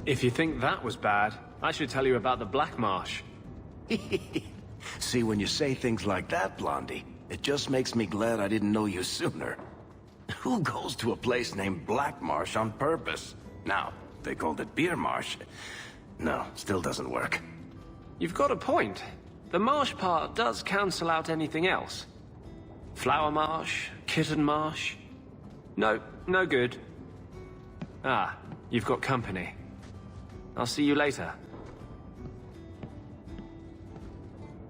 If you think that was bad, I should tell you about the Black Marsh. See, when you say things like that, Blondie, it just makes me glad I didn't know you sooner. Who goes to a place named Black Marsh on purpose? Now, they called it Beer Marsh. No, still doesn't work. You've got a point. The marsh part does cancel out anything else. Flower Marsh, Kitten Marsh. No, no good. Ah, you've got company. I'll see you later.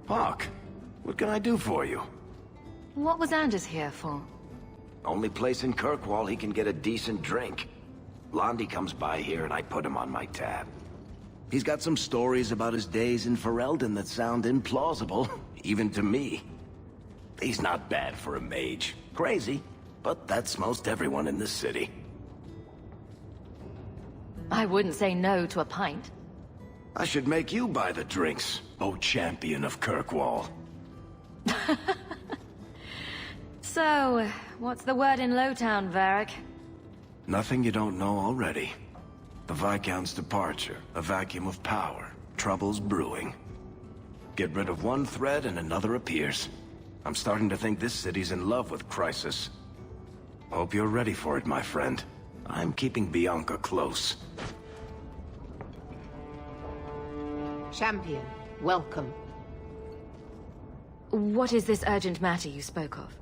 Hawke, what can I do for you? What was Anders here for? Only place in Kirkwall he can get a decent drink. Blondie comes by here and I put him on my tab. He's got some stories about his days in Ferelden that sound implausible, even to me. He's not bad for a mage. Crazy, but that's most everyone in this city. I wouldn't say no to a pint. I should make you buy the drinks, O champion of Kirkwall. So, what's the word in Lowtown, Varric? Nothing you don't know already. The Viscount's departure, a vacuum of power, troubles brewing. Get rid of one thread and another appears. I'm starting to think this city's in love with Crisis. Hope you're ready for it, my friend. I'm keeping Bianca close. Champion, welcome. What is this urgent matter you spoke of?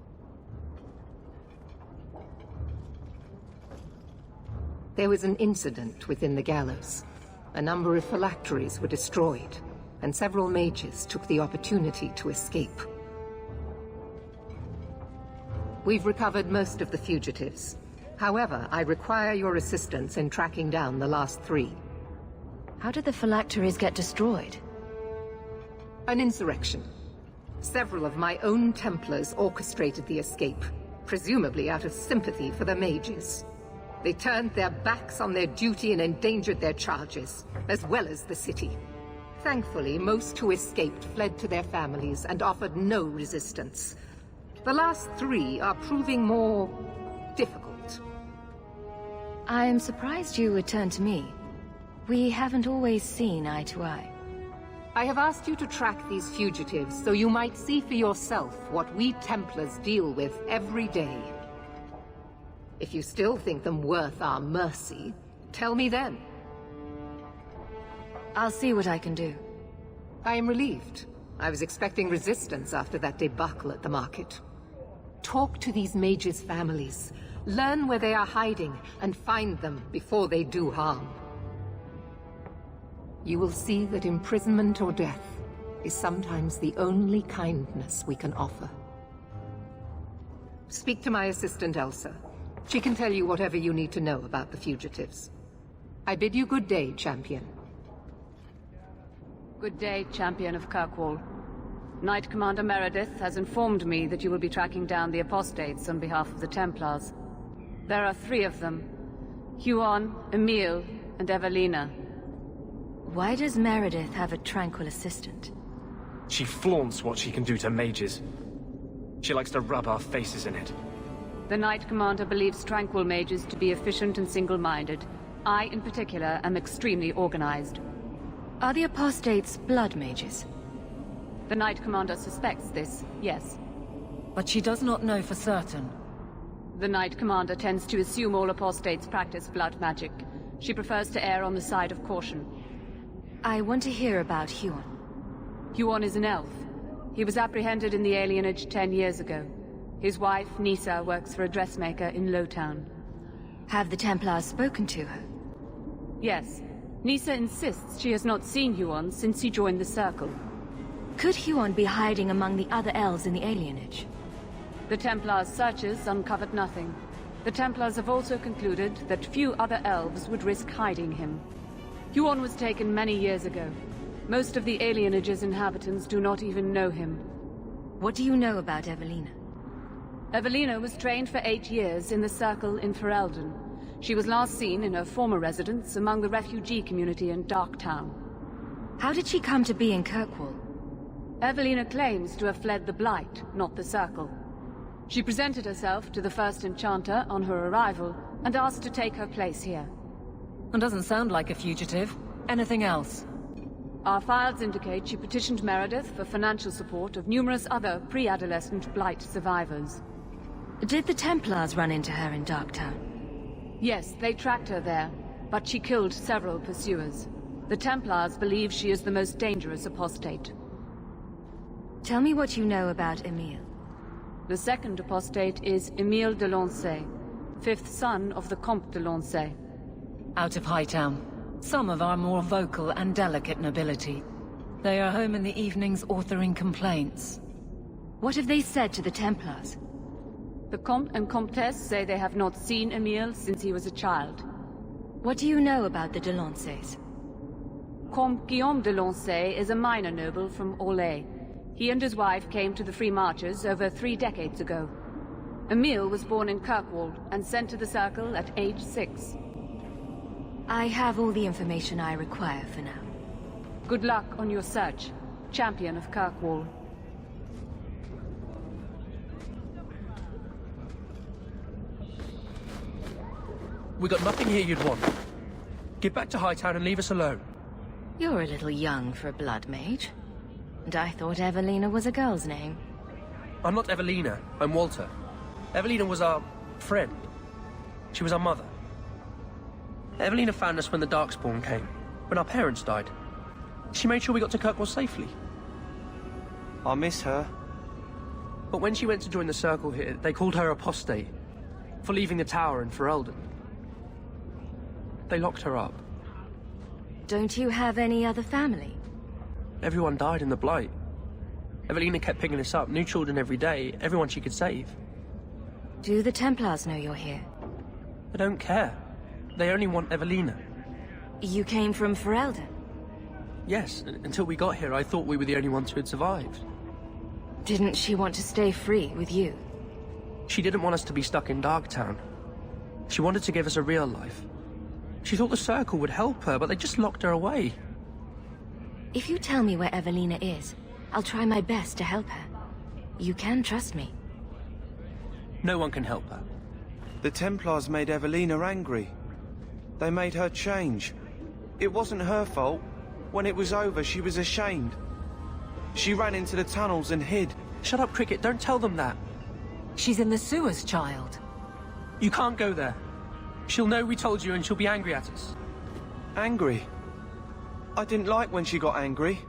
There was an incident within the gallows. A number of phylacteries were destroyed, and several mages took the opportunity to escape. We've recovered most of the fugitives. However, I require your assistance in tracking down the last 3. How did the phylacteries get destroyed? An insurrection. Several of my own Templars orchestrated the escape, presumably out of sympathy for the mages. They turned their backs on their duty and endangered their charges, as well as the city. Thankfully, most who escaped fled to their families and offered no resistance. The last 3 are proving more difficult. I am surprised you would turn to me. We haven't always seen eye to eye. I have asked you to track these fugitives so you might see for yourself what we Templars deal with every day. If you still think them worth our mercy, tell me then. I'll see what I can do. I am relieved. I was expecting resistance after that debacle at the market. Talk to these mages' families. Learn where they are hiding, and find them before they do harm. You will see that imprisonment or death is sometimes the only kindness we can offer. Speak to my assistant, Elsa. She can tell you whatever you need to know about the fugitives. I bid you good day, Champion. Good day, Champion of Kirkwall. Knight Commander Meredith has informed me that you will be tracking down the apostates on behalf of the Templars. There are 3 of them. Huon, Emile, and Evelina. Why does Meredith have a tranquil assistant? She flaunts what she can do to mages. She likes to rub our faces in it. The Knight Commander believes tranquil mages to be efficient and single-minded. I, in particular, am extremely organized. Are the apostates blood mages? The Knight Commander suspects this, yes. But she does not know for certain. The Knight Commander tends to assume all apostates practice blood magic. She prefers to err on the side of caution. I want to hear about Huon. Huon is an elf. He was apprehended in the alienage 10 years ago. His wife, Nisa, works for a dressmaker in Lowtown. Have the Templars spoken to her? Yes. Nisa insists she has not seen Huon since he joined the Circle. Could Huon be hiding among the other elves in the alienage? The Templars' searches uncovered nothing. The Templars have also concluded that few other elves would risk hiding him. Huon was taken many years ago. Most of the alienage's inhabitants do not even know him. What do you know about Evelina? Evelina was trained for 8 years in the Circle in Ferelden. She was last seen in her former residence among the refugee community in Darktown. How did she come to be in Kirkwall? Evelina claims to have fled the Blight, not the Circle. She presented herself to the first Enchanter on her arrival and asked to take her place here. And doesn't sound like a fugitive. Anything else? Our files indicate she petitioned Meredith for financial support of numerous other pre-adolescent Blight survivors. Did the Templars run into her in Darktown? Yes, they tracked her there, but she killed several pursuers. The Templars believe she is the most dangerous apostate. Tell me what you know about Emile. The second apostate is Emile de Lancey, fifth son of the Comte de Lancey. Out of Hightown. Some of our more vocal and delicate nobility. They are home in the evenings authoring complaints. What have they said to the Templars? The Comte and Comtesse say they have not seen Emile since he was a child. What do you know about the de Lanceys? Comte Guillaume de Lancey is a minor noble from Orlais. He and his wife came to the Free Marches over 3 decades ago. Emile was born in Kirkwall and sent to the Circle at age 6. I have all the information I require for now. Good luck on your search, Champion of Kirkwall. We got nothing here you'd want. Get back to Hightown and leave us alone. You're a little young for a blood mage. And I thought Evelina was a girl's name. I'm not Evelina, I'm Walter. Evelina was our friend. She was our mother. Evelina found us when the Darkspawn came, when our parents died. She made sure we got to Kirkwall safely. I miss her. But when she went to join the Circle here, they called her apostate for leaving the tower in Ferelden. They locked her up. Don't you have any other family? Everyone died in the Blight. Evelina kept picking us up, new children every day, everyone she could save. Do the Templars know you're here? They don't care. They only want Evelina. You came from Ferelden? Yes, until we got here, I thought we were the only ones who had survived. Didn't she want to stay free with you? She didn't want us to be stuck in Darktown. She wanted to give us a real life. She thought the Circle would help her, but they just locked her away. If you tell me where Evelina is, I'll try my best to help her. You can trust me. No one can help her. The Templars made Evelina angry. They made her change. It wasn't her fault. When it was over, she was ashamed. She ran into the tunnels and hid. Shut up, Cricket. Don't tell them that. She's in the sewers, child. You can't go there. She'll know we told you and she'll be angry at us. Angry? I didn't like when she got angry.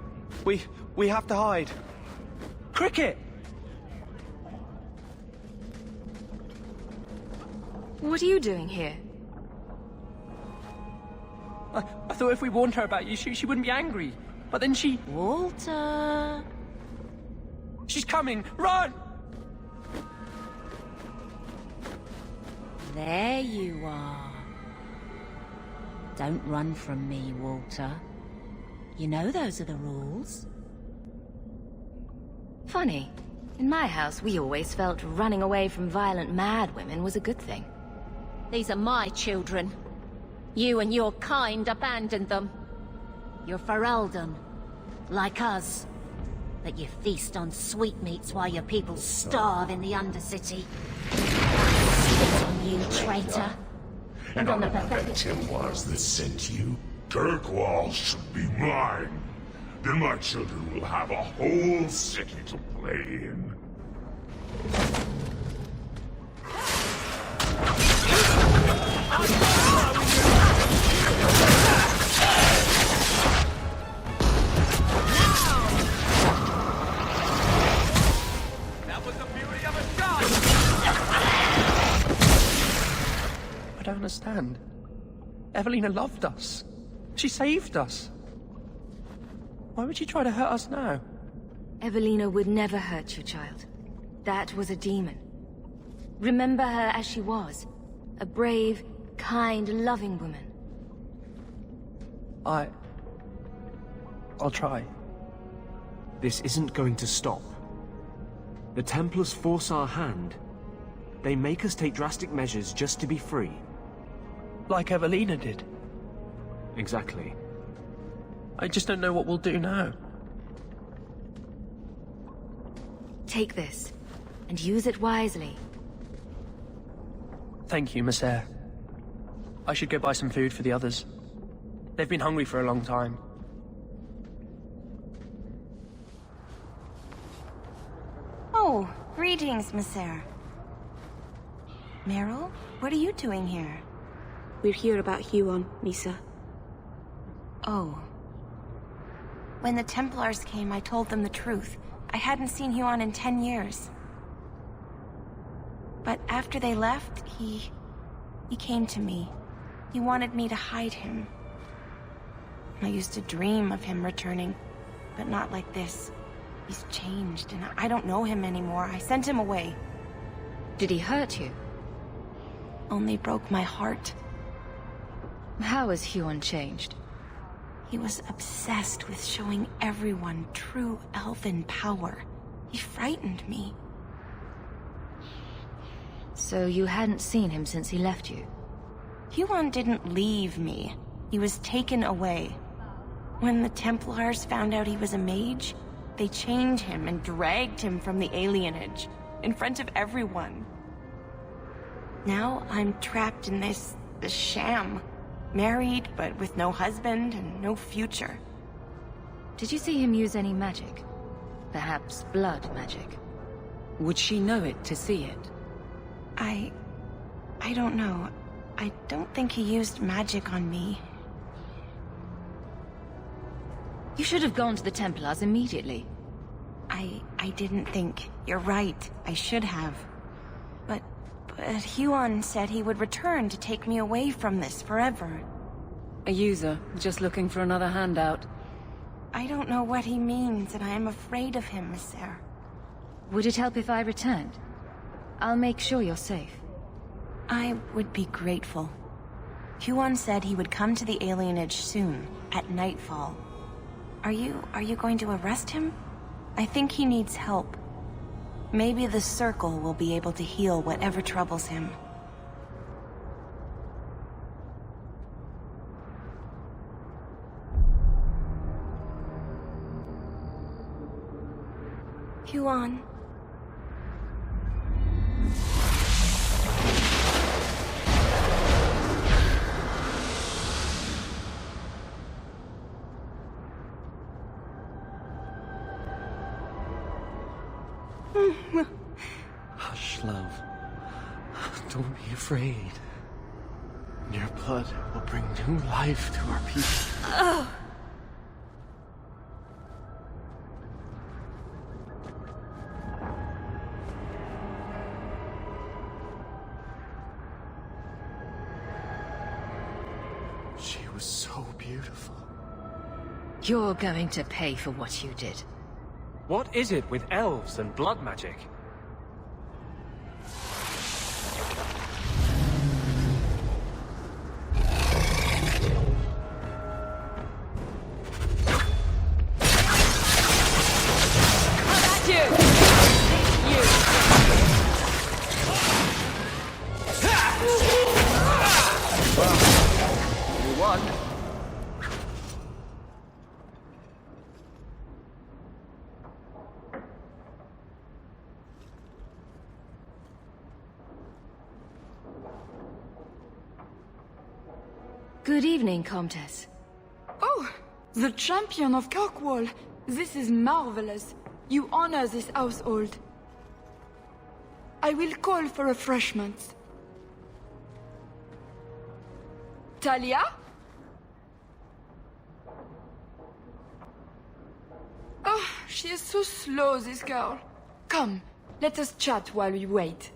We have to hide. Cricket! What are you doing here? I thought if we warned her about you, she wouldn't be angry. But then she... Walter... She's coming! Run! There you are. Don't run from me, Walter. You know those are the rules. Funny. In my house, we always felt running away from violent mad women was a good thing. These are my children. You and your kind abandoned them. You're Ferelden, like us. That you feast on sweetmeats while your people starve in the Undercity. Spit on you, traitor. And on the pathetic Templars that sent you. Kirkwall should be mine. Then my children will have a whole city to play in. That was the beauty of a shot! I don't understand. Evelina loved us. She saved us. Why would she try to hurt us now? Evelina would never hurt you, child. That was a demon. Remember her as she was. A brave, kind, loving woman. I'll try. This isn't going to stop. The Templars force our hand. They make us take drastic measures just to be free. Like Evelina did. Exactly. I just don't know what we'll do now. Take this, and use it wisely. Thank you, Miss Eyre. I should go buy some food for the others. They've been hungry for a long time. Oh, greetings, Messer. Meryl, what are you doing here? We're here about Huon, Misa. Oh. When the Templars came, I told them the truth. I hadn't seen Huon in 10 years. But after they left, he came to me. He wanted me to hide him. I used to dream of him returning, but not like this. He's changed, and I don't know him anymore. I sent him away. Did he hurt you? Only broke my heart. How has Huon changed? He was obsessed with showing everyone true elven power. He frightened me. So you hadn't seen him since he left you? Huon didn't leave me. He was taken away. When the Templars found out he was a mage, they chained him and dragged him from the alienage, in front of everyone. Now I'm trapped in this sham. Married, but with no husband and no future. Did you see him use any magic? Perhaps blood magic? Would she know it to see it? I don't know. I don't think he used magic on me. You should have gone to the Templars immediately. I didn't think. You're right. I should have. But Huon said he would return to take me away from this forever. A user, just looking for another handout. I don't know what he means, and I am afraid of him, Messer. Would it help if I returned? I'll make sure you're safe. I would be grateful. Huon said he would come to the alienage soon, at nightfall. Are you going to arrest him? I think he needs help. Maybe the Circle will be able to heal whatever troubles him. Huon. Hush, love. Don't be afraid. Your blood will bring new life to our people. She was so beautiful. You're going to pay for what you did. What is it with elves and blood magic? Good evening, Comtesse. Oh, the champion of Kirkwall. This is marvelous. You honor this household. I will call for refreshments. Talia? Oh, she is so slow, this girl. Come, let us chat while we wait.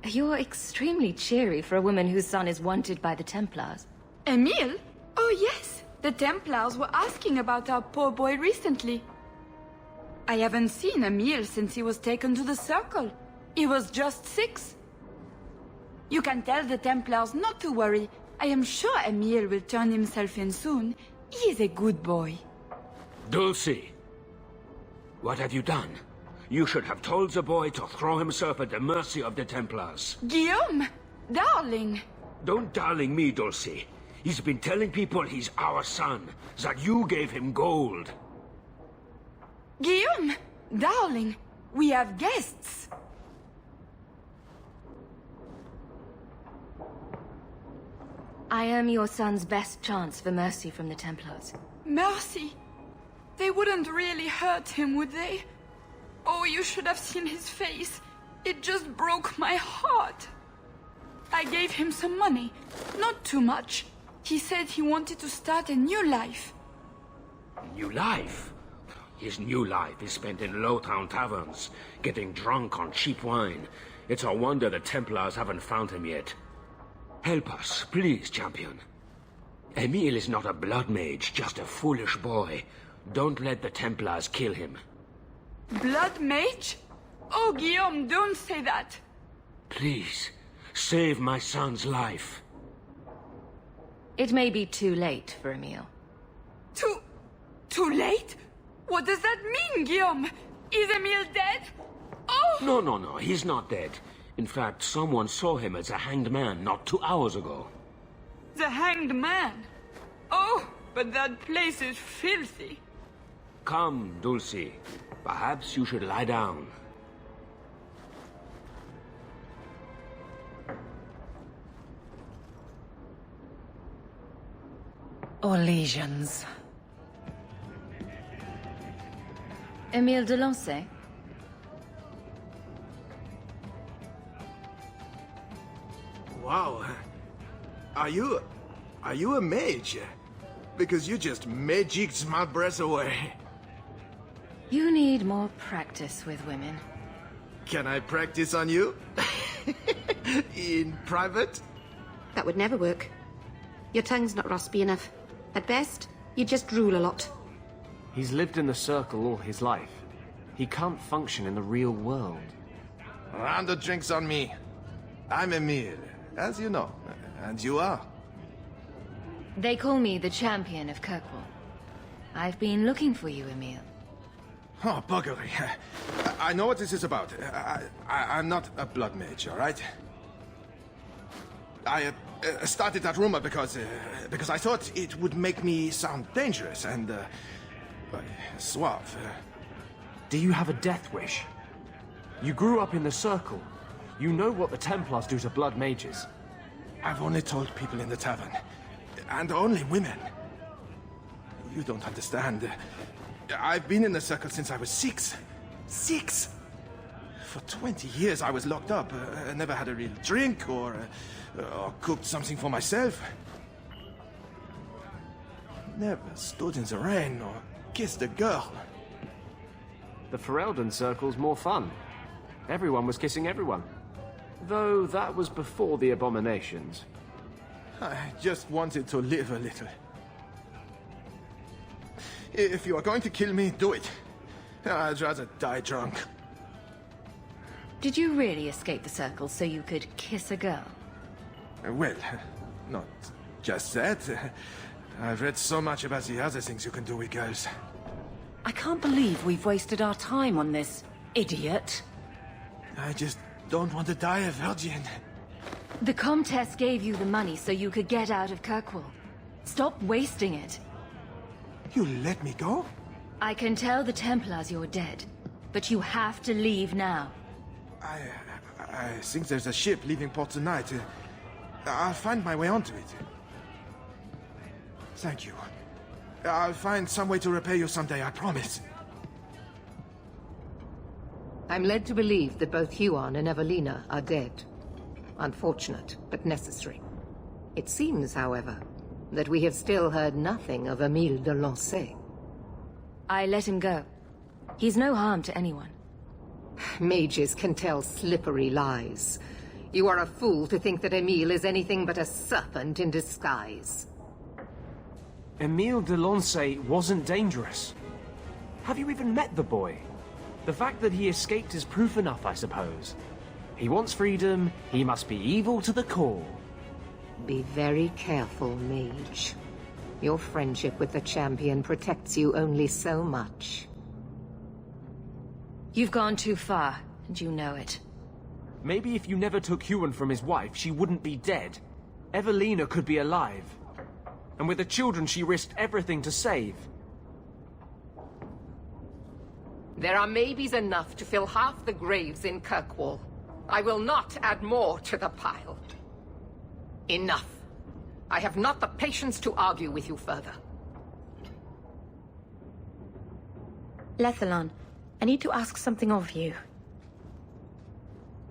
You're extremely cheery for a woman whose son is wanted by the Templars. Emile? Oh yes, the Templars were asking about our poor boy recently. I haven't seen Emile since he was taken to the Circle. He was just 6. You can tell the Templars not to worry. I am sure Emile will turn himself in soon. He is a good boy. Dulcie, what have you done? You should have told the boy to throw himself at the mercy of the Templars. Guillaume! Darling! Don't darling me, Dulcie. He's been telling people he's our son, that you gave him gold. Guillaume! Darling! We have guests! I am your son's best chance for mercy from the Templars. Mercy? They wouldn't really hurt him, would they? Oh, you should have seen his face. It just broke my heart. I gave him some money. Not too much. He said he wanted to start a new life. New life? His new life is spent in low-town taverns, getting drunk on cheap wine. It's a wonder the Templars haven't found him yet. Help us, please, champion. Emile is not a blood mage, just a foolish boy. Don't let the Templars kill him. Blood mage? Oh, Guillaume, don't say that. Please, save my son's life. It may be too late for Emile. Too late? What does that mean, Guillaume? Is Emile dead? Oh! No, he's not dead. In fact, someone saw him as a hanged man not 2 hours ago. The hanged man? Oh, but that place is filthy. Come, Dulcie. Perhaps you should lie down. Or lesions. Emile de Lancey? Wow. Are you a mage? Because you just magicked my breath away. You need more practice with women. Can I practice on you? In private? That would never work. Your tongue's not raspy enough. At best, you just drool a lot. He's lived in the circle all his life. He can't function in the real world. Round of drinks on me. I'm Emile, as you know. And you are? They call me the champion of Kirkwall. I've been looking for you, Emile. Oh, buggery. I know what this is about. I'm not a blood mage, all right? I started that rumor because I thought it would make me sound dangerous and suave. Do you have a death wish? You grew up in the Circle. You know what the Templars do to blood mages. I've only told people in the tavern. And only women. You don't understand. I've been in the Circle since I was 6. 6! For 20 years I was locked up. I never had a real drink or cooked something for myself. Never stood in the rain or kissed a girl. The Ferelden Circle's more fun. Everyone was kissing everyone. Though that was before the abominations. I just wanted to live a little. If you are going to kill me, do it. I'd rather die drunk. Did you really escape the Circle so you could kiss a girl? Well, not just that. I've read so much about the other things you can do with girls. I can't believe we've wasted our time on this, idiot. I just don't want to die a virgin. The Comtesse gave you the money so you could get out of Kirkwall. Stop wasting it. You let me go? I can tell the Templars you're dead, but you have to leave now. I think there's a ship leaving port tonight. I'll find my way onto it. Thank you. I'll find some way to repay you someday, I promise. I'm led to believe that both Huon and Evelina are dead. Unfortunate, but necessary. It seems, however, that we have still heard nothing of Emile de Lancey. I let him go. He's no harm to anyone. Mages can tell slippery lies. You are a fool to think that Emile is anything but a serpent in disguise. Emile de Lancey wasn't dangerous. Have you even met the boy? The fact that he escaped is proof enough, I suppose. He wants freedom, he must be evil to the core. Be very careful, mage. Your friendship with the champion protects you only so much. You've gone too far, and you know it. Maybe if you never took Huon from his wife, she wouldn't be dead. Evelina could be alive. And with the children she risked everything to save. There are maybes enough to fill half the graves in Kirkwall. I will not add more to the pile. Enough. I have not the patience to argue with you further. Lethalon, I need to ask something of you.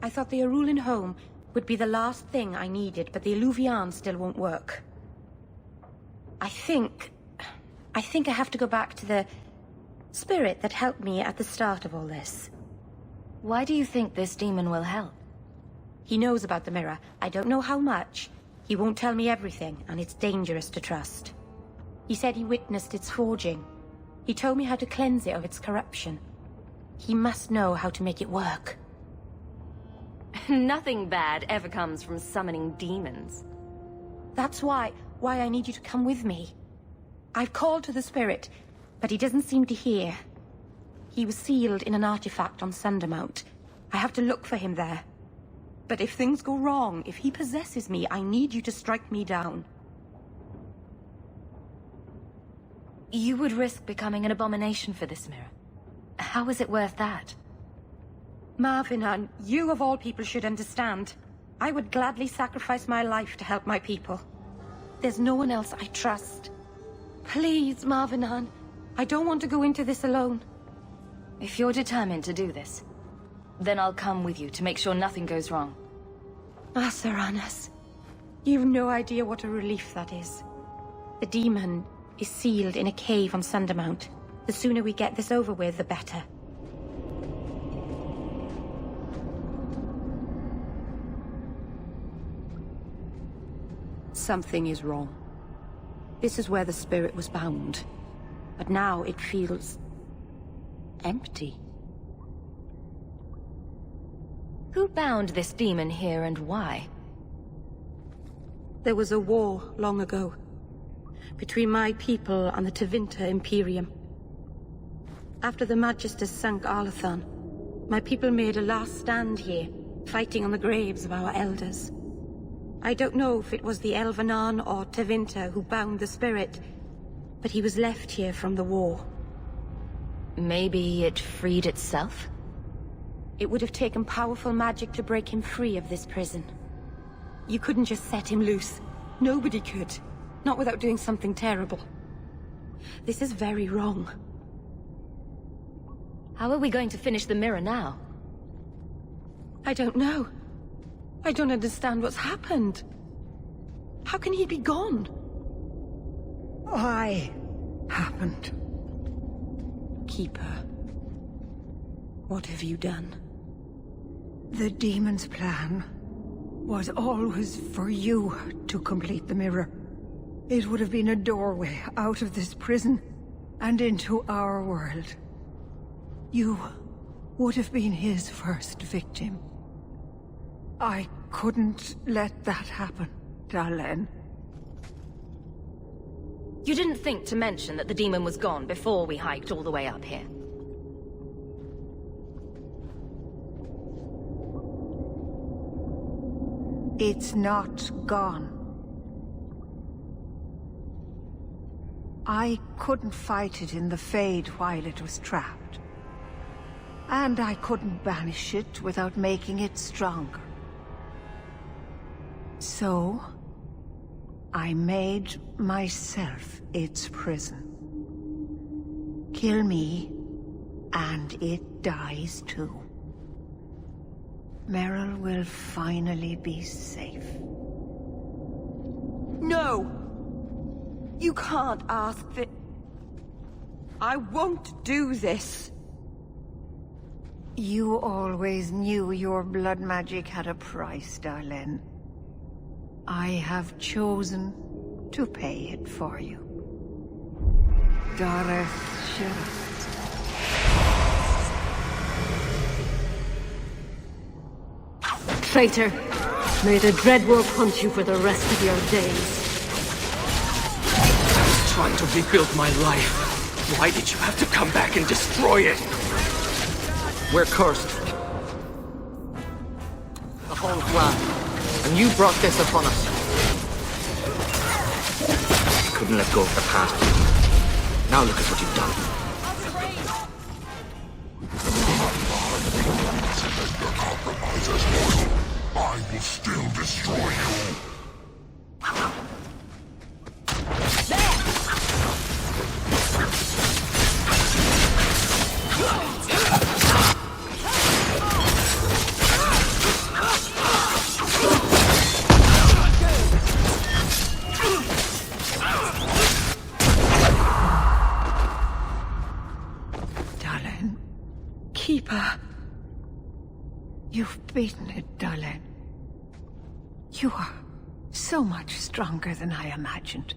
I thought the Arulin home would be the last thing I needed, but the Illuvian still won't work. I think I have to go back to the spirit that helped me at the start of all this. Why do you think this demon will help? He knows about the mirror. I don't know how much. He won't tell me everything, and it's dangerous to trust. He said he witnessed its forging. He told me how to cleanse it of its corruption. He must know how to make it work. Nothing bad ever comes from summoning demons. That's why I need you to come with me. I've called to the spirit, but he doesn't seem to hear. He was sealed in an artifact on Sundermount. I have to look for him there. But if things go wrong, if he possesses me, I need you to strike me down. You would risk becoming an abomination for this mirror. How is it worth that? Marvinan, you of all people should understand. I would gladly sacrifice my life to help my people. There's no one else I trust. Please, Marvinan, I don't want to go into this alone. If you're determined to do this, then I'll come with you to make sure nothing goes wrong. Saranas, you've no idea what a relief that is. The demon is sealed in a cave on Sundermount. The sooner we get this over with, the better. Something is wrong. This is where the spirit was bound. But now it feels empty. Who bound this demon here and why? There was a war long ago between my people and the Tevinter Imperium. After the Magisters sank Arlathan, my people made a last stand here, fighting on the graves of our elders. I don't know if it was the Elvenan or Tevinter who bound the spirit, but he was left here from the war. Maybe it freed itself? It would have taken powerful magic to break him free of this prison. You couldn't just set him loose. Nobody could. Not without doing something terrible. This is very wrong. How are we going to finish the mirror now? I don't know. I don't understand what's happened. How can he be gone? Why happened? Keeper, what have you done? The demon's plan was always for you to complete the mirror. It would have been a doorway out of this prison and into our world. You would have been his first victim. I couldn't let that happen, Dalen. You didn't think to mention that the demon was gone before we hiked all the way up here? It's not gone. I couldn't fight it in the Fade while it was trapped. And I couldn't banish it without making it stronger. So, I made myself its prison. Kill me, and it dies too. Meryl will finally be safe. No! You can't ask that. I won't do this. You always knew your blood magic had a price, Darlene. I have chosen to pay it for you. Dareth Sheriff. Traitor, may the Dreadwolf hunt you for the rest of your days. I was trying to rebuild my life. Why did you have to come back and destroy it? We're cursed. The whole clan. And you brought this upon us. I couldn't let go of the past. Now look at what you've done. The compromise is mortal. I will still destroy you. You are so much stronger than I imagined.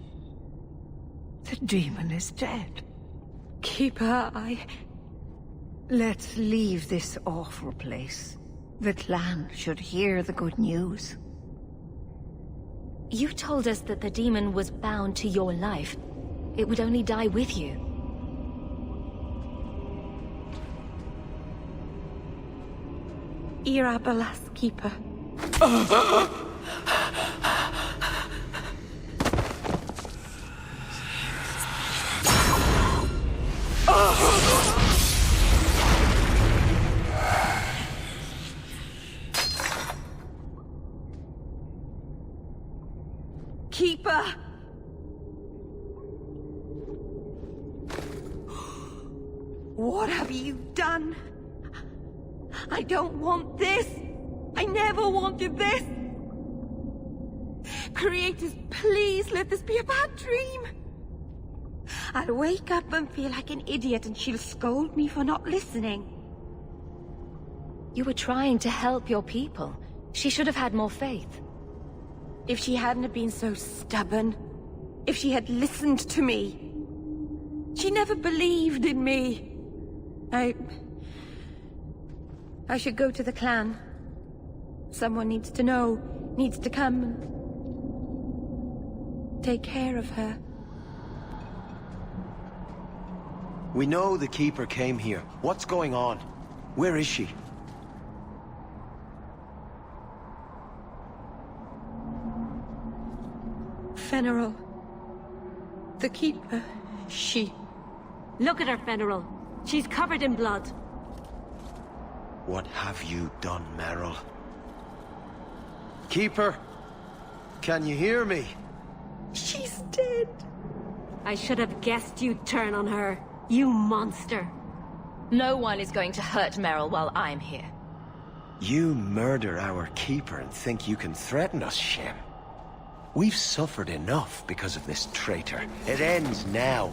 The demon is dead. Keeper, Let's leave this awful place. The clan should hear the good news. You told us that the demon was bound to your life. It would only die with you. Irabalas, Keeper. Keeper! What have you done? I don't want this! I never wanted this! Creators, please let this be a bad dream! I'll wake up and feel like an idiot and she'll scold me for not listening. You were trying to help your people. She should have had more faith. If she hadn't have been so stubborn, if she had listened to me. She never believed in me. I should go to the clan. Someone needs to know, needs to come and take care of her. We know the Keeper came here. What's going on? Where is she? Fenrir. The Keeper, she... Look at her, Fenrir. She's covered in blood. What have you done, Merrill? Keeper? Can you hear me? She's dead. I should have guessed you'd turn on her. You monster. No one is going to hurt Merrill while I'm here. You murder our Keeper and think you can threaten us, Shem. We've suffered enough because of this traitor. It ends now.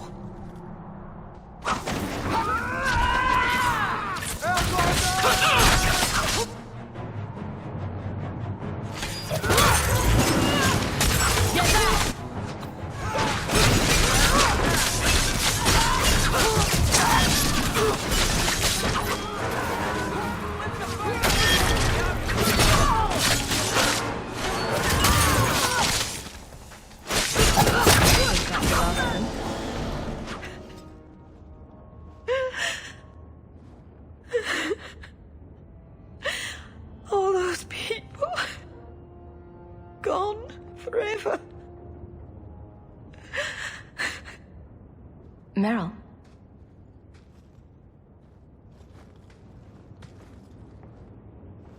All those people... gone forever. Merrill.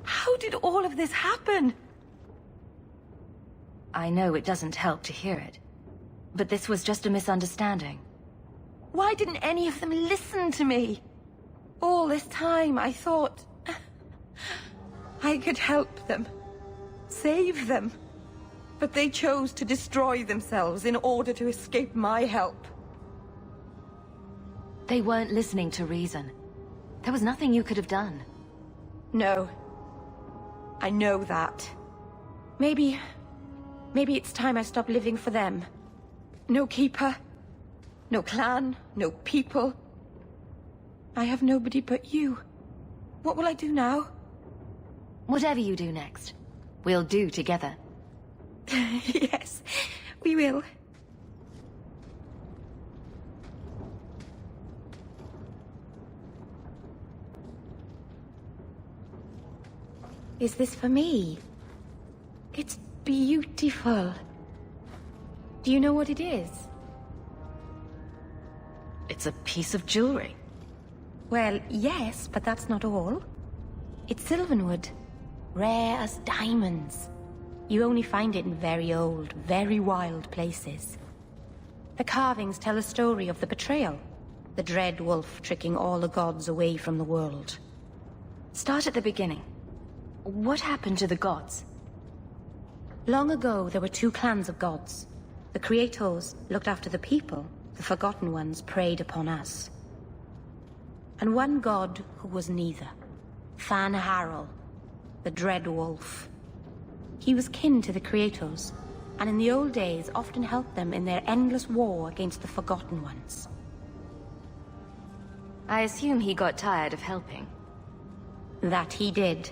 How did all of this happen? I know it doesn't help to hear it, but this was just a misunderstanding. Why didn't any of them listen to me? All this time I thought... I could help them. Save them. But they chose to destroy themselves in order to escape my help. They weren't listening to reason. There was nothing you could have done. No. I know that. Maybe it's time I stop living for them. No Keeper. No clan. No people. I have nobody but you. What will I do now? Whatever you do next, we'll do together. Yes, we will. Is this for me? It's beautiful. Do you know what it is? It's a piece of jewelry. Well, yes, but that's not all. It's sylvanwood. Rare as diamonds. You only find it in very old, very wild places. The carvings tell a story of the betrayal. The dread wolf tricking all the gods away from the world. Start at the beginning. What happened to the gods? Long ago, there were two clans of gods. The creators looked after the people. The forgotten ones preyed upon us. And one god who was neither. Fan Harel, the dread wolf. He was kin to the Creators, and in the old days often helped them in their endless war against the Forgotten Ones. I assume he got tired of helping. That he did.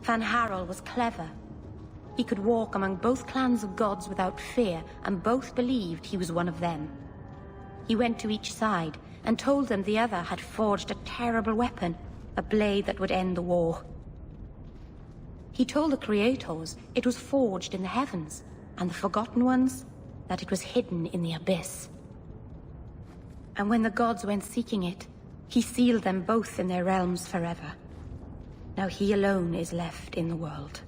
Van Harel was clever. He could walk among both clans of gods without fear, and both believed he was one of them. He went to each side and told them the other had forged a terrible weapon, a blade that would end the war. He told the Creators it was forged in the heavens, and the Forgotten Ones that it was hidden in the abyss. And when the gods went seeking it, he sealed them both in their realms forever. Now he alone is left in the world.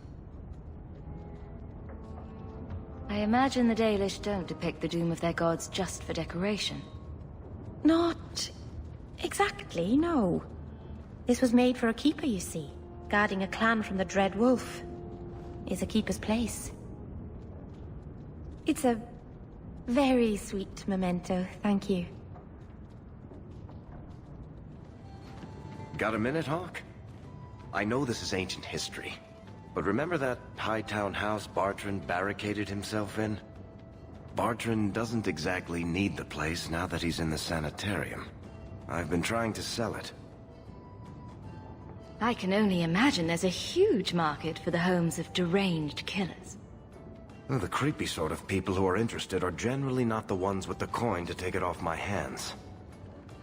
I imagine the Dalish don't depict the doom of their gods just for decoration. Not exactly, no. This was made for a keeper, you see. Guarding a clan from the Dread Wolf is a keeper's place. It's a very sweet memento, thank you. Got a minute, Hawke? I know this is ancient history, but remember that Hightown house Bartrand barricaded himself in? Bartrand doesn't exactly need the place now that he's in the sanitarium. I've been trying to sell it. I can only imagine there's a huge market for the homes of deranged killers. The creepy sort of people who are interested are generally not the ones with the coin to take it off my hands.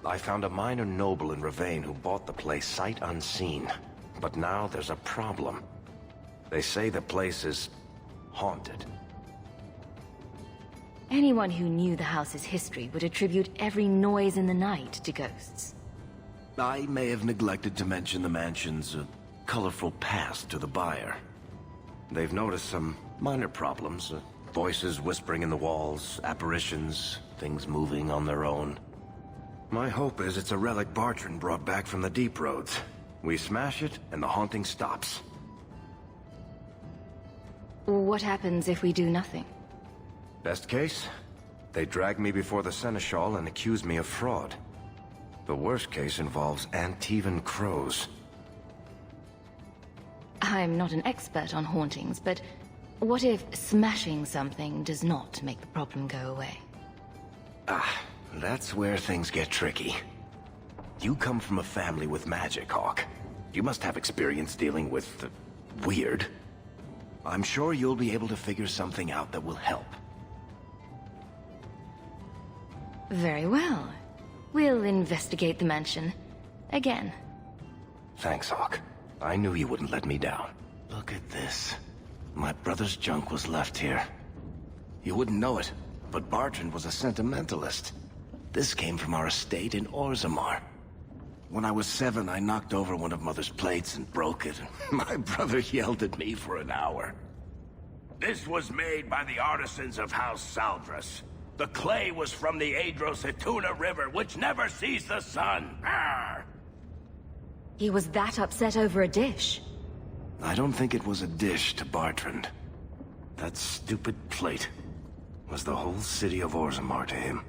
I found a minor noble in Ravane who bought the place sight unseen. But now there's a problem. They say the place is haunted. Anyone who knew the house's history would attribute every noise in the night to ghosts. I may have neglected to mention the mansion's colorful past to the buyer. They've noticed some minor problems. Voices whispering in the walls, apparitions, things moving on their own. My hope is it's a relic Bartrand brought back from the Deep Roads. We smash it, and the haunting stops. What happens if we do nothing? Best case, they drag me before the Seneschal and accuse me of fraud. The worst case involves Antivan crows. I'm not an expert on hauntings, but what if smashing something does not make the problem go away? That's where things get tricky. You come from a family with magic, Hawke. You must have experience dealing with weird. I'm sure you'll be able to figure something out that will help. Very well. We'll investigate the mansion. Again. Thanks, Hawke. I knew you wouldn't let me down. Look at this. My brother's junk was left here. You wouldn't know it, but Bartrand was a sentimentalist. This came from our estate in Orzammar. When I was 7, I knocked over one of Mother's plates and broke it. My brother yelled at me for an hour. This was made by the artisans of House Saldras. The clay was from the Adros-Ituna River, which never sees the sun. Arr! He was that upset over a dish. I don't think it was a dish to Bartrand. That stupid plate was the whole city of Orzammar to him.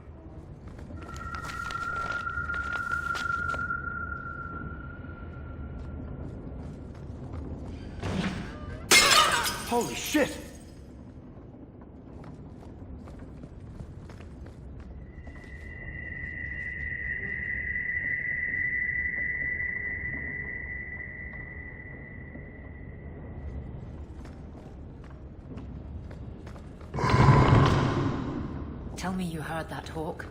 Holy shit! Tell me you heard that, Hawke.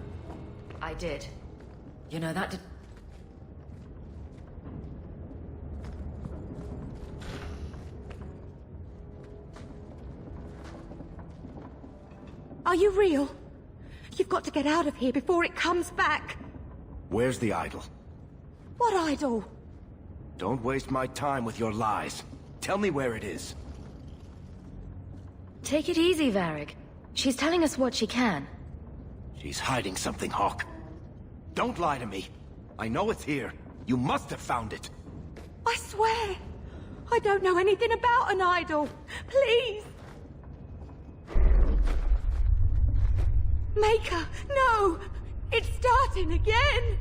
I did. You know, that did... Are you real? You've got to get out of here before it comes back. Where's the idol? What idol? Don't waste my time with your lies. Tell me where it is. Take it easy, Varric. She's telling us what she can. She's hiding something, Hawke. Don't lie to me. I know it's here. You must have found it. I swear. I don't know anything about an idol. Please. Maker, no! It's starting again!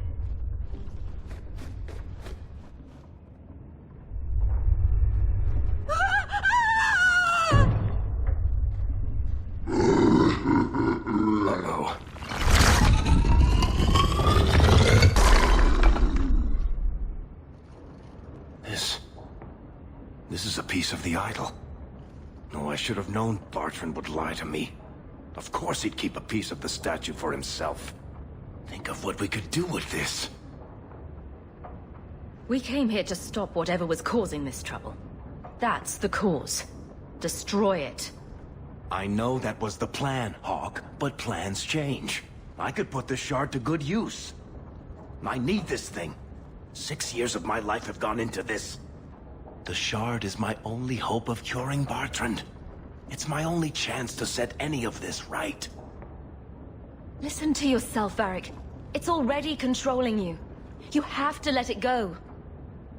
the idol. Oh, I should have known Bartrand would lie to me. Of course he'd keep a piece of the statue for himself. Think of what we could do with this. We came here to stop whatever was causing this trouble. That's the cause. Destroy it. I know that was the plan, Hawke, but plans change. I could put this shard to good use. I need this thing. 6 years of my life have gone into this. The shard is my only hope of curing Bartrand. It's my only chance to set any of this right. Listen to yourself, Varric. It's already controlling you. You have to let it go.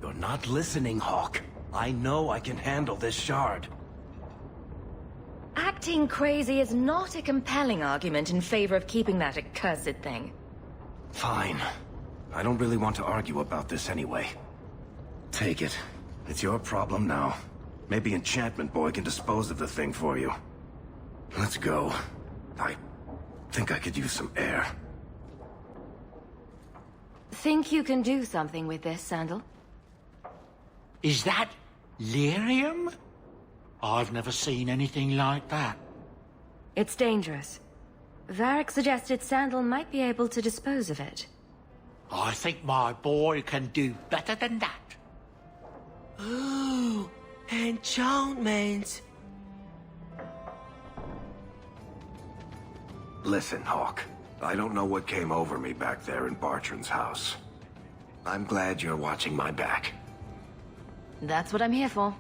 You're not listening, Hawke. I know I can handle this shard. Acting crazy is not a compelling argument in favor of keeping that accursed thing. Fine. I don't really want to argue about this anyway. Take it. It's your problem now. Maybe Enchantment Boy can dispose of the thing for you. Let's go. I think I could use some air. Think you can do something with this, Sandal? Is that lyrium? I've never seen anything like that. It's dangerous. Varric suggested Sandal might be able to dispose of it. I think my boy can do better than that. Ooh, enchantment. Listen, Hawke. I don't know what came over me back there in Bartrand's house. I'm glad you're watching my back. That's what I'm here for.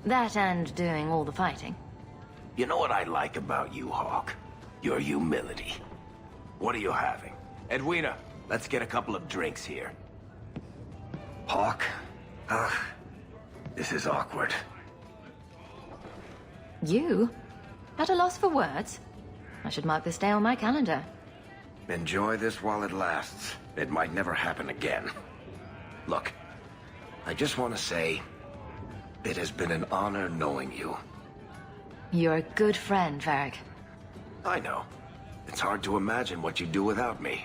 That and doing all the fighting. You know what I like about you, Hawke? Your humility. What are you having? Edwina, let's get a couple of drinks here. Hawke? This is awkward. You? At a loss for words? I should mark this day on my calendar. Enjoy this while it lasts. It might never happen again. Look, I just want to say, it has been an honor knowing you. You're a good friend, Varric. I know. It's hard to imagine what you'd do without me.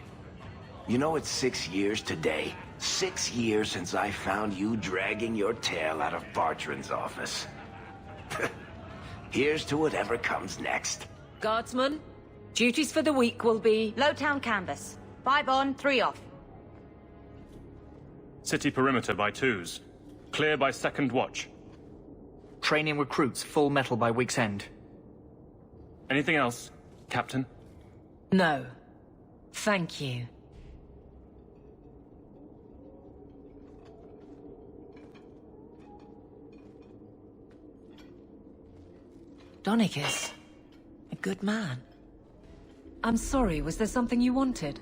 You know, it's 6 years today. 6 years since I found you dragging your tail out of Bartrand's office. Here's to whatever comes next. Guardsmen, duties for the week will be... Lowtown canvas. 5 on, 3 off. City perimeter by 2s. Clear by 2nd watch. Training recruits full metal by week's end. Anything else, Captain? No. Thank you. Donicus. A good man. I'm sorry, was there something you wanted?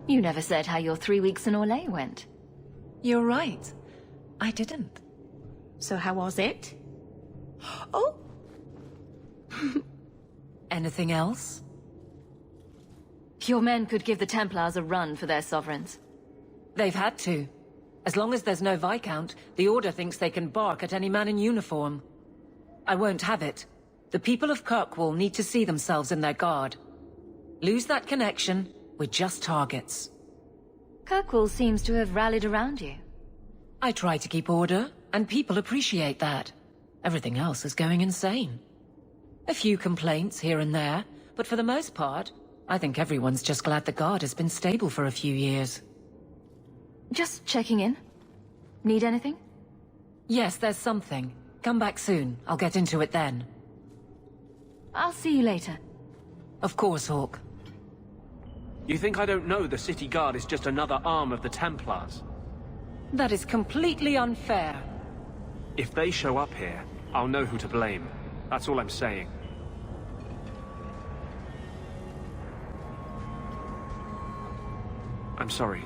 You never said how your 3 weeks in Orlais went. You're right. I didn't. So how was it? Oh! Anything else? Your men could give the Templars a run for their sovereigns. They've had to. As long as there's no Viscount, the Order thinks they can bark at any man in uniform. I won't have it. The people of Kirkwall need to see themselves in their guard. Lose that connection, we're just targets. Kirkwall seems to have rallied around you. I try to keep order, and people appreciate that. Everything else is going insane. A few complaints here and there, but for the most part, I think everyone's just glad the guard has been stable for a few years. Just checking in. Need anything? Yes, there's something. Come back soon. I'll get into it then. I'll see you later. Of course, Hawke. You think I don't know the City Guard is just another arm of the Templars? That is completely unfair. If they show up here, I'll know who to blame. That's all I'm saying. I'm sorry.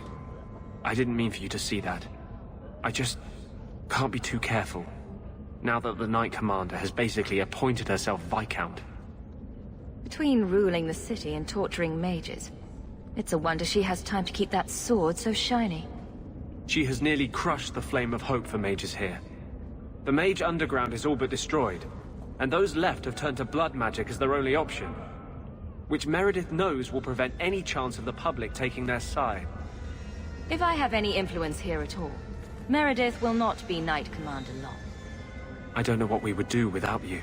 I didn't mean for you to see that. I just can't be too careful, now that the Knight Commander has basically appointed herself Viscount. Between ruling the city and torturing mages, it's a wonder she has time to keep that sword so shiny. She has nearly crushed the flame of hope for mages here. The Mage Underground is all but destroyed, and those left have turned to blood magic as their only option, which Meredith knows will prevent any chance of the public taking their side. If I have any influence here at all, Meredith will not be Knight Commander long. I don't know what we would do without you.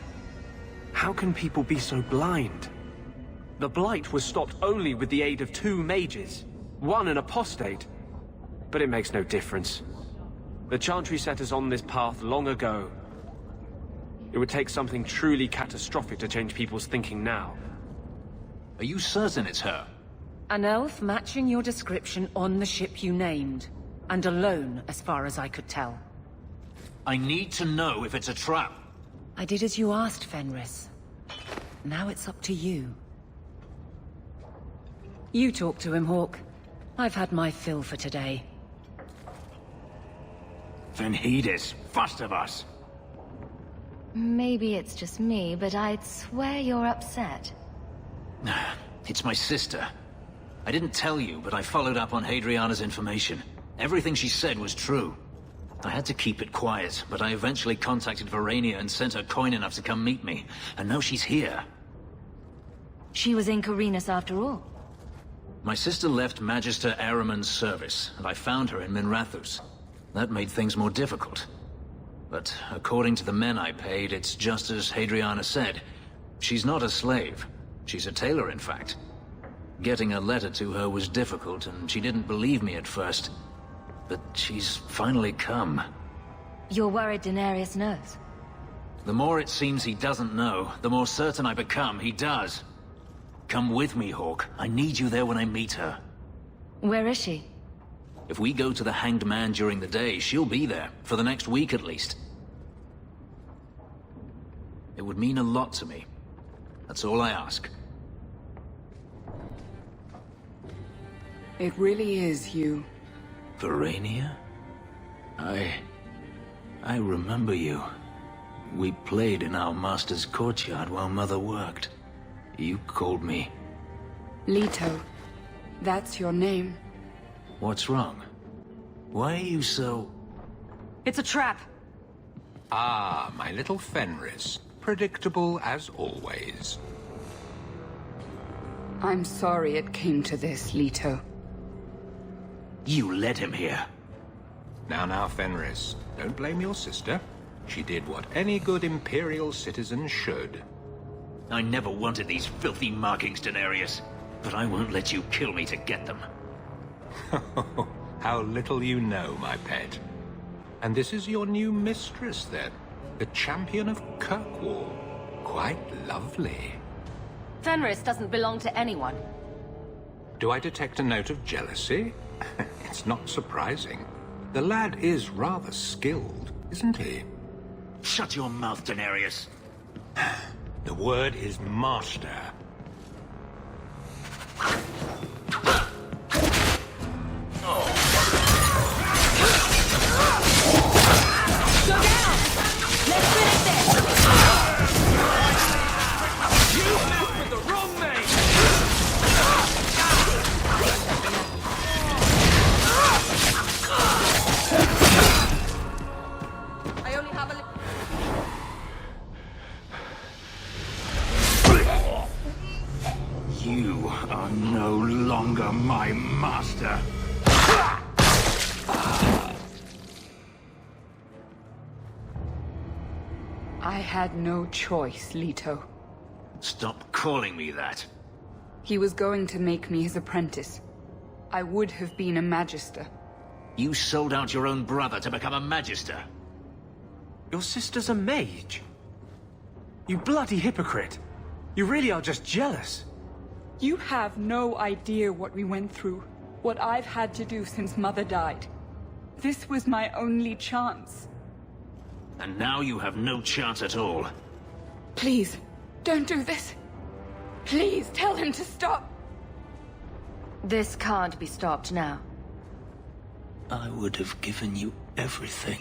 How can people be so blind? The Blight was stopped only with the aid of 2 mages, one an apostate. But it makes no difference. The Chantry set us on this path long ago. It would take something truly catastrophic to change people's thinking now. Are you certain it's her? An elf matching your description on the ship you named. And alone, as far as I could tell. I need to know if it's a trap. I did as you asked, Fenris. Now it's up to you. You talk to him, Hawke. I've had my fill for today. Venhedis, first of us. Maybe it's just me, but I'd swear you're upset. It's my sister. I didn't tell you, but I followed up on Hadriana's information. Everything she said was true. I had to keep it quiet, but I eventually contacted Verania and sent her coin enough to come meet me. And now she's here. She was in Carinus after all. My sister left Magister Ahriman's service, and I found her in Minrathous. That made things more difficult. But according to the men I paid, it's just as Hadriana said. She's not a slave. She's a tailor, in fact. Getting a letter to her was difficult, and she didn't believe me at first. But she's finally come. You're worried Daenerys knows? The more it seems he doesn't know, the more certain I become he does. Come with me, Hawke. I need you there when I meet her. Where is she? If we go to the Hanged Man during the day, she'll be there, for the next week at least. It would mean a lot to me. That's all I ask. It really is you. Verania? I remember you. We played in our master's courtyard while Mother worked. You called me... Leto. That's your name. What's wrong? Why are you so... It's a trap. Ah, my little Fenris. Predictable as always. I'm sorry it came to this, Leto. You led him here. Now, Fenris. Don't blame your sister. She did what any good Imperial citizen should. I never wanted these filthy markings, Daenerys. But I won't let you kill me to get them. How little you know, my pet. And this is your new mistress, then? The champion of Kirkwall. Quite lovely. Fenris doesn't belong to anyone. Do I detect a note of jealousy? It's not surprising. The lad is rather skilled, isn't he? Shut your mouth, Daenerys. The word is master. Go down! Let's finish this! You messed with the wrong mate! I only have a little... You are no longer my master. I had no choice, Leto. Stop calling me that. He was going to make me his apprentice. I would have been a magister. You sold out your own brother to become a magister. Your sister's a mage? You bloody hypocrite. You really are just jealous. You have no idea what we went through, what I've had to do since Mother died. This was my only chance. And now you have no chance at all. Please, don't do this. Please, tell him to stop. This can't be stopped now. I would have given you everything.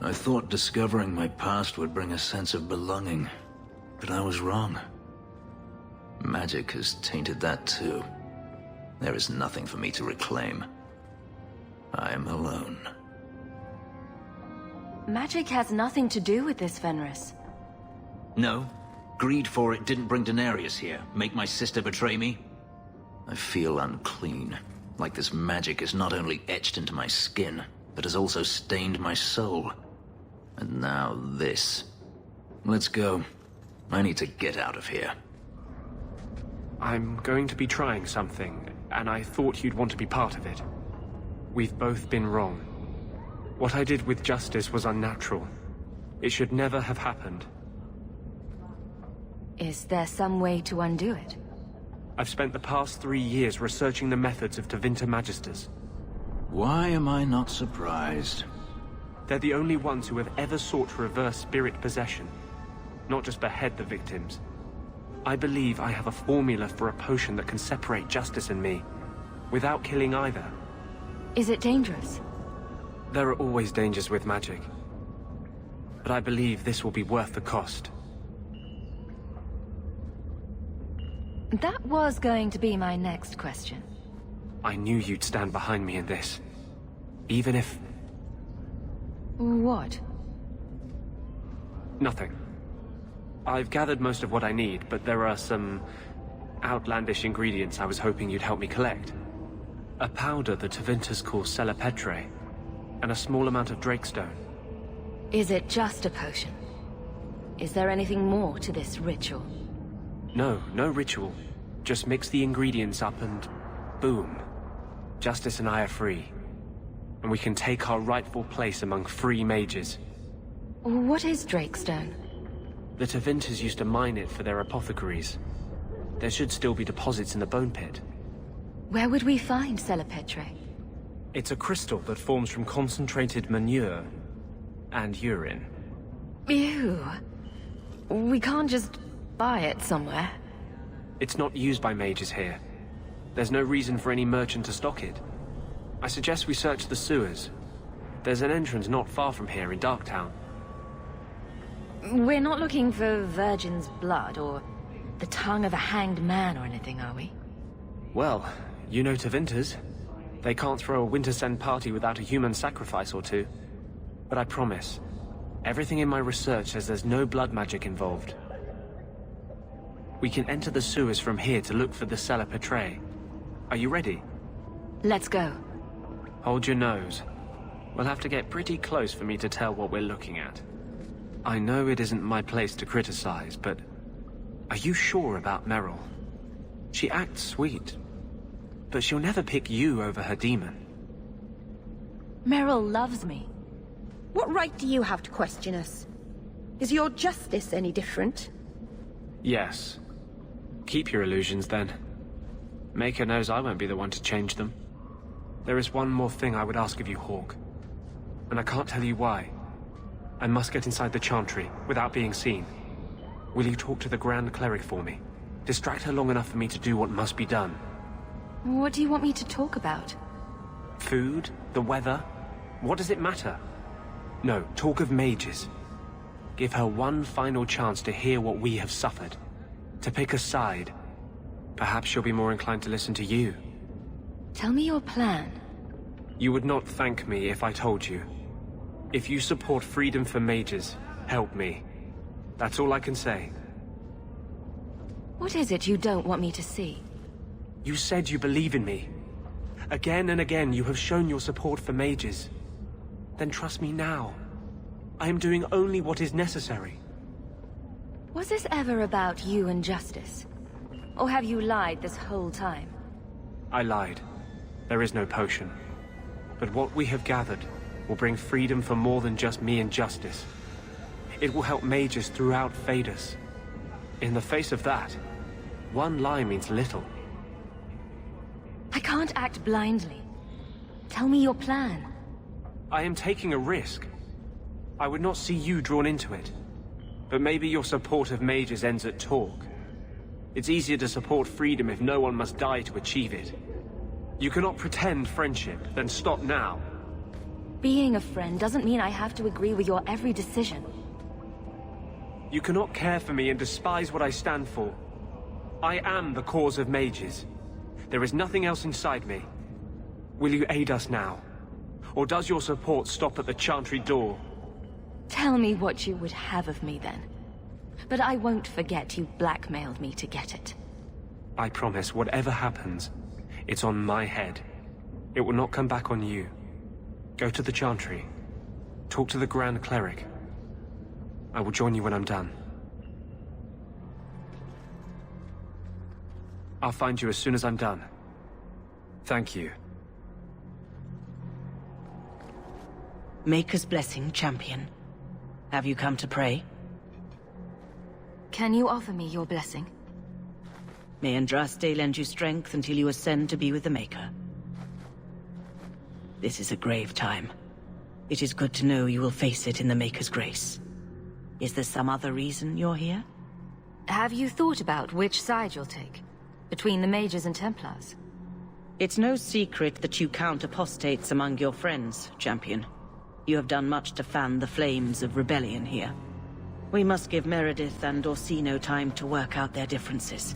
I thought discovering my past would bring a sense of belonging, but I was wrong. Magic has tainted that too. There is nothing for me to reclaim. I am alone. Magic has nothing to do with this, Fenris. No, Greed for it didn't bring Daenerys here. Make my sister betray me? I feel unclean. Like this magic is not only etched into my skin, but has also stained my soul. And now this. Let's go. I need to get out of here. I'm going to be trying something, and I thought you'd want to be part of it. We've both been wrong. What I did with Justice was unnatural. It should never have happened. Is there some way to undo it? I've spent the past 3 years researching the methods of Tevinter Magisters. Why am I not surprised? They're the only ones who have ever sought to reverse spirit possession, not just behead the victims. I believe I have a formula for a potion that can separate Justice and me, without killing either. Is it dangerous? There are always dangers with magic. But I believe this will be worth the cost. That was going to be my next question. I knew you'd stand behind me in this. Even if... What? Nothing. I've gathered most of what I need, but there are some outlandish ingredients I was hoping you'd help me collect. A powder the Tevinters call Celepetre, and a small amount of Drakestone. Is it just a potion? Is there anything more to this ritual? No, no ritual. Just mix the ingredients up and... boom. Justice and I are free. And we can take our rightful place among free mages. What is Drakestone? The Tevinters used to mine it for their apothecaries. There should still be deposits in the bone pit. Where would we find Celepetre? It's a crystal that forms from concentrated manure and urine. Ew. We can't just buy it somewhere. It's not used by mages here. There's no reason for any merchant to stock it. I suggest we search the sewers. There's an entrance not far from here in Darktown. We're not looking for virgin's blood or the tongue of a hanged man or anything, are we? Well, you know Tevinters. They can't throw a Winter Send party without a human sacrifice or two. But I promise, everything in my research says there's no blood magic involved. We can enter the sewers from here to look for the Celepetre. Are you ready? Let's go. Hold your nose. We'll have to get pretty close for me to tell what we're looking at. I know it isn't my place to criticize, but... are you sure about Meryl? She acts sweet, but she'll never pick you over her demon. Meryl loves me. What right do you have to question us? Is your justice any different? Yes. Keep your illusions, then. Maker knows I won't be the one to change them. There is one more thing I would ask of you, Hawke. And I can't tell you why. I must get inside the Chantry, without being seen. Will you talk to the Grand Cleric for me? Distract her long enough for me to do what must be done. What do you want me to talk about? Food? The weather? What does it matter? No, talk of mages. Give her one final chance to hear what we have suffered. To pick a side. Perhaps she'll be more inclined to listen to you. Tell me your plan. You would not thank me if I told you. If you support freedom for mages, help me. That's all I can say. What is it you don't want me to see? You said you believe in me. Again and again you have shown your support for mages. Then trust me now. I am doing only what is necessary. Was this ever about you and justice? Or have you lied this whole time? I lied. There is no potion. But what we have gathered will bring freedom for more than just me and justice. It will help mages throughout Phaedus. In the face of that, one lie means little. I can't act blindly. Tell me your plan. I am taking a risk. I would not see you drawn into it. But maybe your support of mages ends at talk. It's easier to support freedom if no one must die to achieve it. You cannot pretend friendship, then stop now. Being a friend doesn't mean I have to agree with your every decision. You cannot care for me and despise what I stand for. I am the cause of mages. There is nothing else inside me. Will you aid us now? Or does your support stop at the Chantry door? Tell me what you would have of me, then. But I won't forget you blackmailed me to get it. I promise, whatever happens, it's on my head. It will not come back on you. Go to the Chantry. Talk to the Grand Cleric. I will join you when I'm done. I'll find you as soon as I'm done. Thank you. Maker's blessing, champion. Have you come to pray? Can you offer me your blessing? May Andraste lend you strength until you ascend to be with the Maker. This is a grave time. It is good to know you will face it in the Maker's grace. Is there some other reason you're here? Have you thought about which side you'll take? Between the Mages and Templars? It's no secret that you count apostates among your friends, champion. You have done much to fan the flames of rebellion here. We must give Meredith and Orsino time to work out their differences.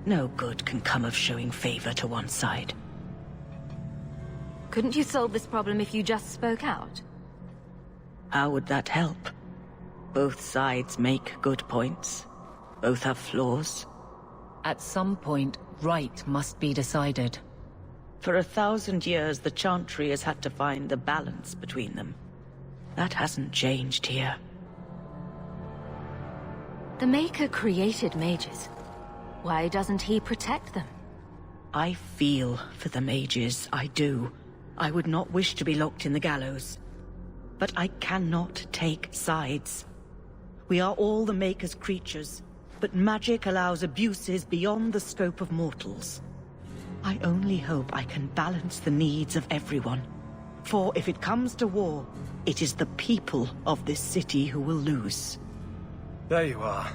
No good can come of showing favor to one side. Couldn't you solve this problem if you just spoke out? How would that help? Both sides make good points. Both have flaws. At some point, right must be decided. For 1,000 years, the Chantry has had to find the balance between them. That hasn't changed here. The Maker created mages. Why doesn't he protect them? I feel for the mages, I do. I would not wish to be locked in the gallows. But I cannot take sides. We are all the Maker's creatures, but magic allows abuses beyond the scope of mortals. I only hope I can balance the needs of everyone. For if it comes to war, it is the people of this city who will lose. There you are.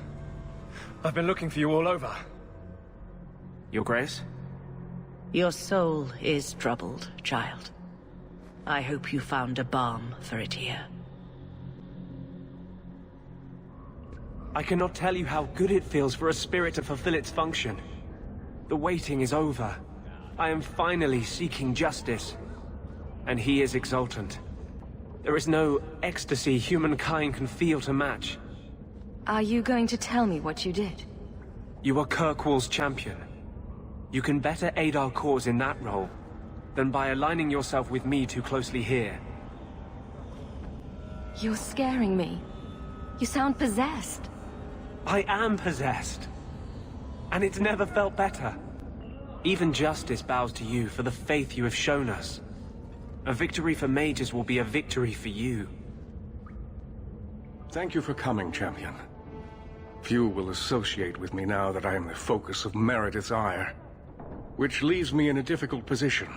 I've been looking for you all over. Your Grace? Your soul is troubled, child. I hope you found a balm for it here. I cannot tell you how good it feels for a spirit to fulfill its function. The waiting is over. I am finally seeking justice. And he is exultant. There is no ecstasy humankind can feel to match. Are you going to tell me what you did? You are Kirkwall's champion. You can better aid our cause in that role than by aligning yourself with me too closely here. You're scaring me. You sound possessed. I am possessed. And it's never felt better. Even justice bows to you for the faith you have shown us. A victory for mages will be a victory for you. Thank you for coming, champion. Few will associate with me now that I am the focus of Meredith's ire, which leaves me in a difficult position.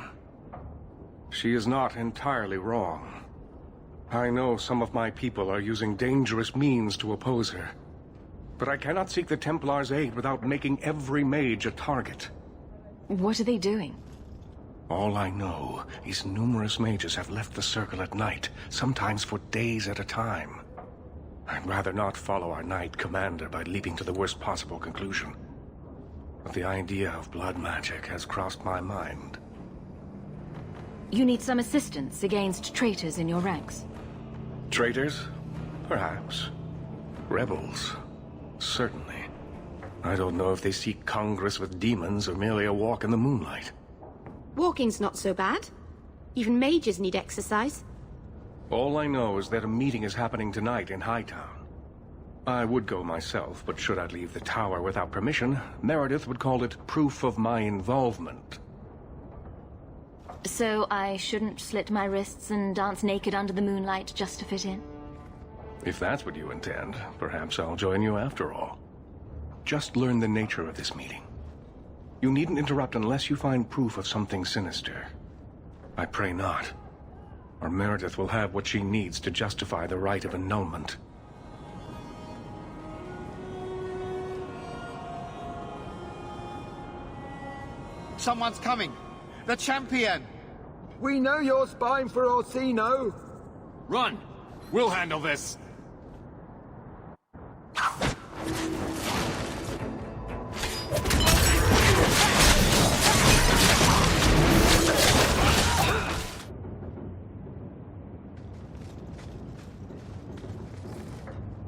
She is not entirely wrong. I know some of my people are using dangerous means to oppose her, but I cannot seek the Templars' aid without making every mage a target. What are they doing? All I know is numerous mages have left the Circle at night, sometimes for days at a time. I'd rather not follow our Knight Commander by leaping to the worst possible conclusion. But the idea of blood magic has crossed my mind. You need some assistance against traitors in your ranks. Traitors? Perhaps. Rebels? Certainly. I don't know if they seek congress with demons or merely a walk in the moonlight. Walking's not so bad. Even mages need exercise. All I know is that a meeting is happening tonight in Hightown. I would go myself, but should I leave the tower without permission, Meredith would call it proof of my involvement. So I shouldn't slit my wrists and dance naked under the moonlight just to fit in? If that's what you intend, perhaps I'll join you after all. Just learn the nature of this meeting. You needn't interrupt unless you find proof of something sinister. I pray not. Or Meredith will have what she needs to justify the right of annulment. Someone's coming! The champion! We know you're spying for Orsino! Run! We'll handle this!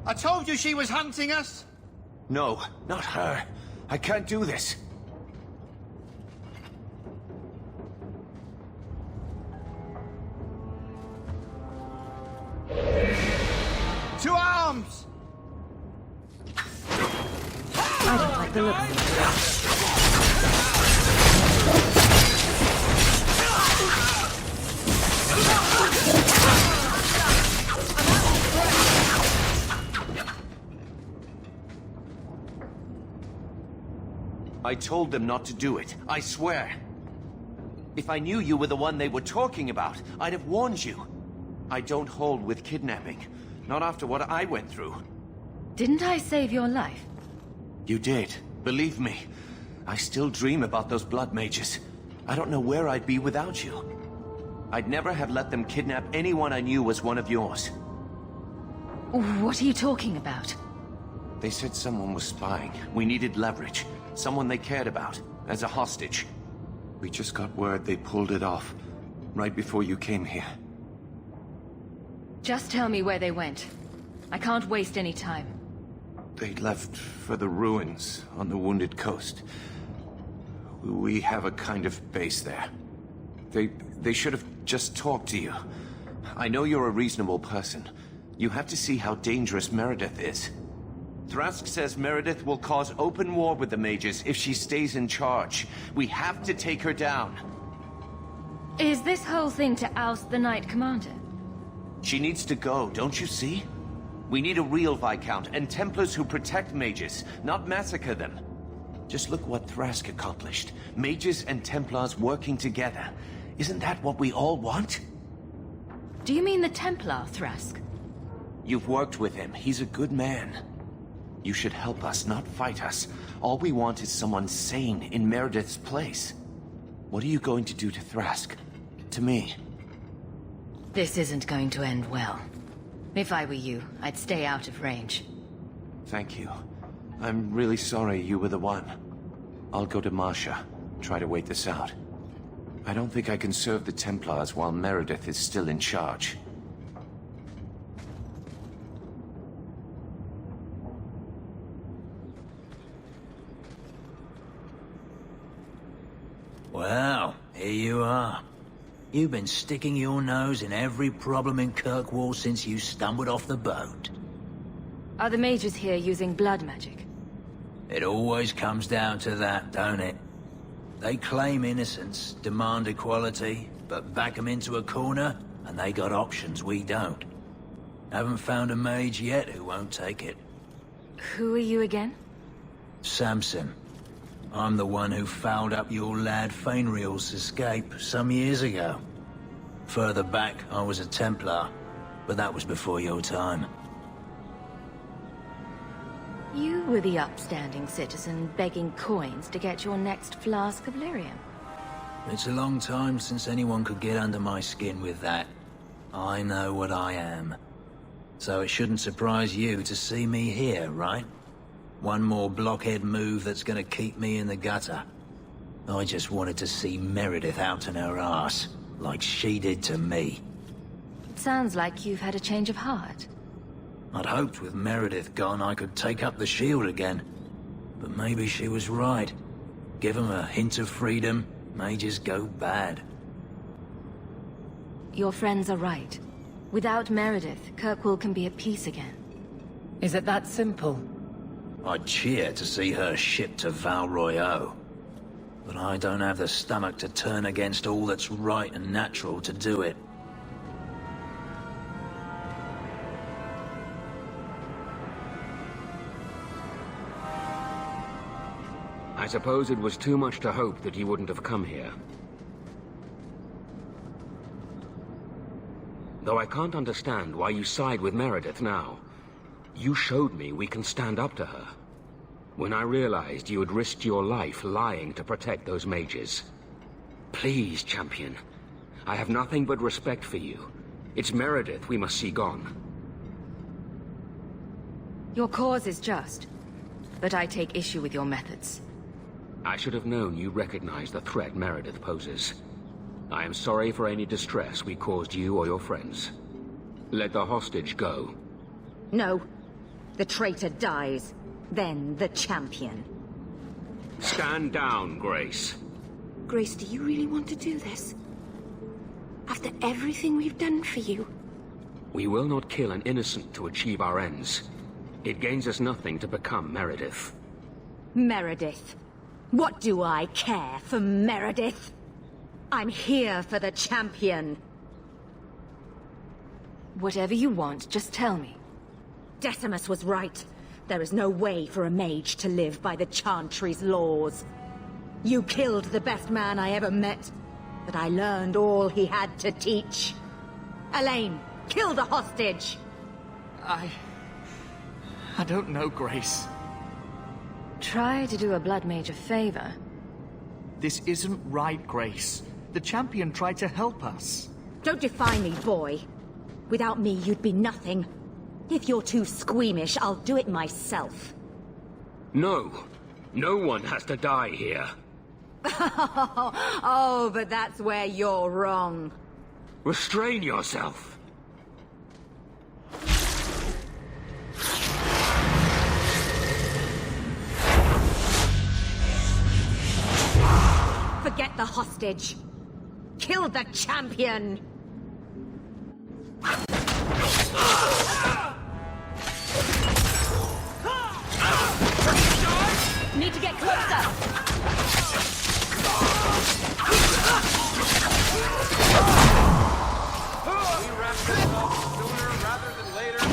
A told you she was hunting us! No, not her. I can't do this. To arms! I don't like the look of it. I told them not to do it, I swear. If I knew you were the one they were talking about, I'd have warned you. I don't hold with kidnapping. Not after what I went through. Didn't I save your life? You did. Believe me. I still dream about those blood mages. I don't know where I'd be without you. I'd never have let them kidnap anyone I knew was one of yours. What are you talking about? They said someone was spying. We needed leverage. Someone they cared about. As a hostage. We just got word they pulled it off. Right before you came here. Just tell me where they went. I can't waste any time. They left for the ruins on the Wounded Coast. We have a kind of base there. They should have just talked to you. I know you're a reasonable person. You have to see how dangerous Meredith is. Thrask says Meredith will cause open war with the mages if she stays in charge. We have to take her down. Is this whole thing to oust the Knight Commander? She needs to go, don't you see? We need a real Viscount and Templars who protect mages, not massacre them. Just look what Thrask accomplished. Mages and Templars working together. Isn't that what we all want? Do you mean the Templar, Thrask? You've worked with him. He's a good man. You should help us, not fight us. All we want is someone sane in Meredith's place. What are you going to do to Thrask? To me? This isn't going to end well. If I were you, I'd stay out of range. Thank you. I'm really sorry you were the one. I'll go to Marsha. Try to wait this out. I don't think I can serve the Templars while Meredith is still in charge. Well, here you are. You've been sticking your nose in every problem in Kirkwall since you stumbled off the boat. Are the mages here using blood magic? It always comes down to that, don't it? They claim innocence, demand equality, but back them into a corner, and they got options we don't. Haven't found a mage yet who won't take it. Who are you again? Samson. I'm the one who fouled up your lad Fainriel's escape some years ago. Further back, I was a Templar, but that was before your time. You were the upstanding citizen begging coins to get your next flask of lyrium. It's a long time since anyone could get under my skin with that. I know what I am. So it shouldn't surprise you to see me here, right? One more blockhead move that's gonna keep me in the gutter. I just wanted to see Meredith out in her ass, like she did to me. Sounds like you've had a change of heart. I'd hoped with Meredith gone I could take up the shield again. But maybe she was right. Give them a hint of freedom, mages go bad. Your friends are right. Without Meredith, Kirkwall can be at peace again. Is it that simple? I'd cheer to see her shipped to Val Royeaux. But I don't have the stomach to turn against all that's right and natural to do it. I suppose it was too much to hope that you wouldn't have come here. Though I can't understand why you side with Meredith now. You showed me we can stand up to her. When I realized you had risked your life lying to protect those mages. Please, champion. I have nothing but respect for you. It's Meredith we must see gone. Your cause is just, but I take issue with your methods. I should have known you recognized the threat Meredith poses. I am sorry for any distress we caused you or your friends. Let the hostage go. No. The traitor dies. Then the champion. Stand down, Grace. Grace, do you really want to do this? After everything we've done for you? We will not kill an innocent to achieve our ends. It gains us nothing to become Meredith. Meredith? What do I care for Meredith? I'm here for the champion. Whatever you want, just tell me. Decimus was right. There is no way for a mage to live by the Chantry's laws. You killed the best man I ever met, but I learned all he had to teach. Elaine, kill the hostage! I don't know, Grace. Try to do a blood mage a favor. This isn't right, Grace. The champion tried to help us. Don't defy me, boy. Without me, you'd be nothing. If you're too squeamish, I'll do it myself. No. No one has to die here. Oh, but that's where you're wrong. Restrain yourself. Forget the hostage. Kill the champion! Need to get closer! We wrap this up sooner rather than later.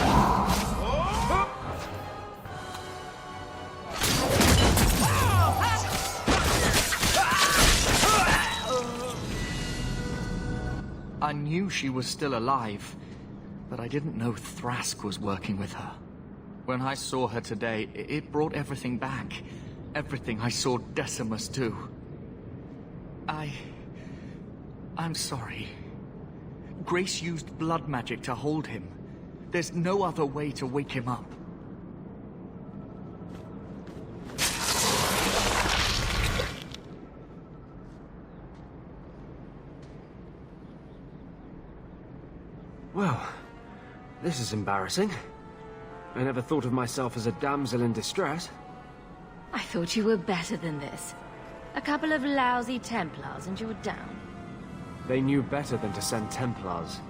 I knew she was still alive, but I didn't know Thrask was working with her. When I saw her today, it brought everything back. Everything I saw Decimus do. I'm sorry. Grace used blood magic to hold him. There's no other way to wake him up. Well, this is embarrassing. I never thought of myself as a damsel in distress. I thought you were better than this. A couple of lousy Templars and you were down. They knew better than to send Templars.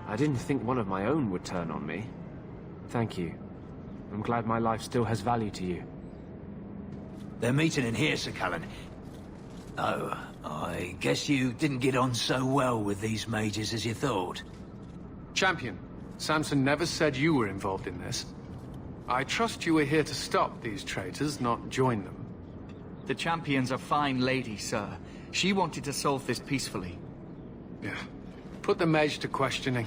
I didn't think one of my own would turn on me. Thank you. I'm glad my life still has value to you. They're meeting in here, Sir Callan. Oh, I guess you didn't get on so well with these mages as you thought. Champion, Samson never said you were involved in this. I trust you were here to stop these traitors, not join them. The champion's a fine lady, sir. She wanted to solve this peacefully. Yeah. Put the mage to questioning.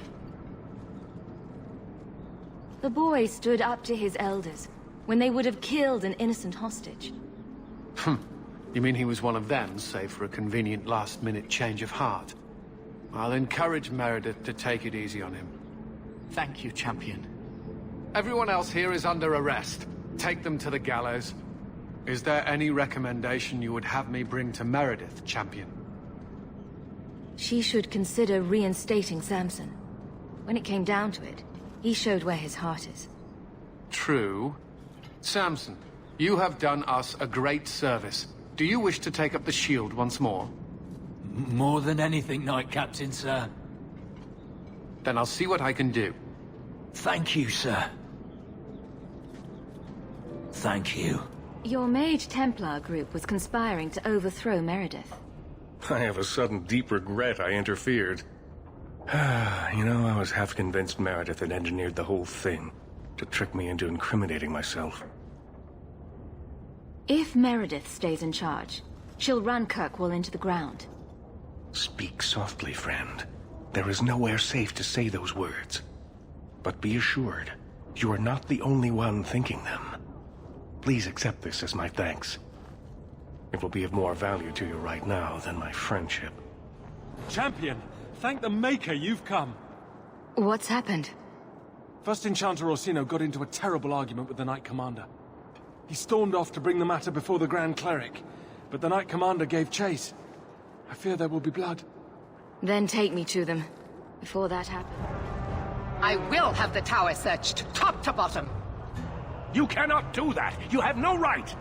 The boy stood up to his elders when they would have killed an innocent hostage. You mean he was one of them, save for a convenient last-minute change of heart? I'll encourage Meredith to take it easy on him. Thank you, champion. Everyone else here is under arrest. Take them to the gallows. Is there any recommendation you would have me bring to Meredith, champion? She should consider reinstating Samson. When it came down to it, he showed where his heart is. True. Samson, you have done us a great service. Do you wish to take up the shield once more? More than anything, Knight Captain, sir. Then I'll see what I can do. Thank you, sir. Thank you. Your Mage Templar group was conspiring to overthrow Meredith. I have a sudden deep regret I interfered. You know, I was half convinced Meredith had engineered the whole thing to trick me into incriminating myself. If Meredith stays in charge, she'll run Kirkwall into the ground. Speak softly, friend. There is nowhere safe to say those words. But be assured, you are not the only one thinking them. Please accept this as my thanks. It will be of more value to you right now than my friendship. Champion, thank the Maker you've come. What's happened? First Enchanter Orsino got into a terrible argument with the Knight Commander. He stormed off to bring the matter before the Grand Cleric, but the Knight Commander gave chase. I fear there will be blood. Then take me to them, before that happens. I will have the tower searched, top to bottom. You cannot do that! You have no right!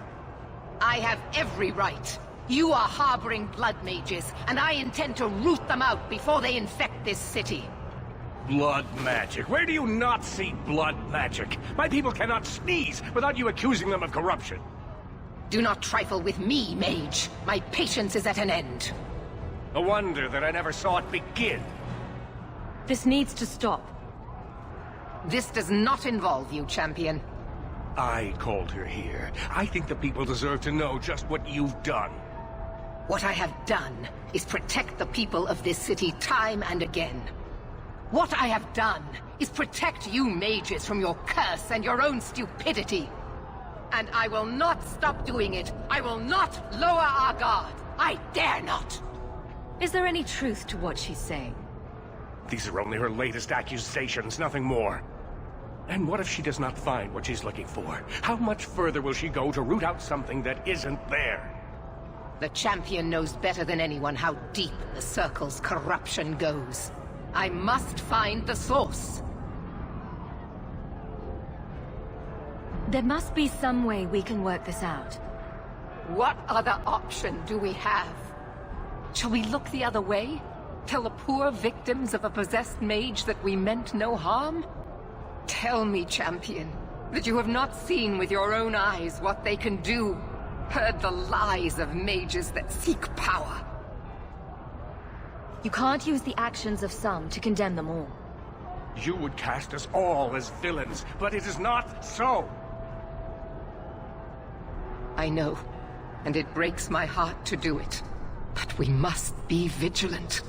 I have every right. You are harboring blood mages, and I intend to root them out before they infect this city. Blood magic? Where do you not see blood magic? My people cannot sneeze without you accusing them of corruption. Do not trifle with me, mage. My patience is at an end. A wonder that I never saw it begin. This needs to stop. This does not involve you, champion. I called her here. I think the people deserve to know just what you've done. What I have done is protect the people of this city time and again. What I have done is protect you mages from your curse and your own stupidity. And I will not stop doing it. I will not lower our guard. I dare not. Is there any truth to what she's saying? These are only her latest accusations, nothing more. And what if she does not find what she's looking for? How much further will she go to root out something that isn't there? The champion knows better than anyone how deep the Circle's corruption goes. I must find the source. There must be some way we can work this out. What other option do we have? Shall we look the other way? Tell the poor victims of a possessed mage that we meant no harm? Tell me, champion, that you have not seen with your own eyes what they can do. Heard the lies of mages that seek power. You can't use the actions of some to condemn them all. You would cast us all as villains, but it is not so. I know, and it breaks my heart to do it. But we must be vigilant.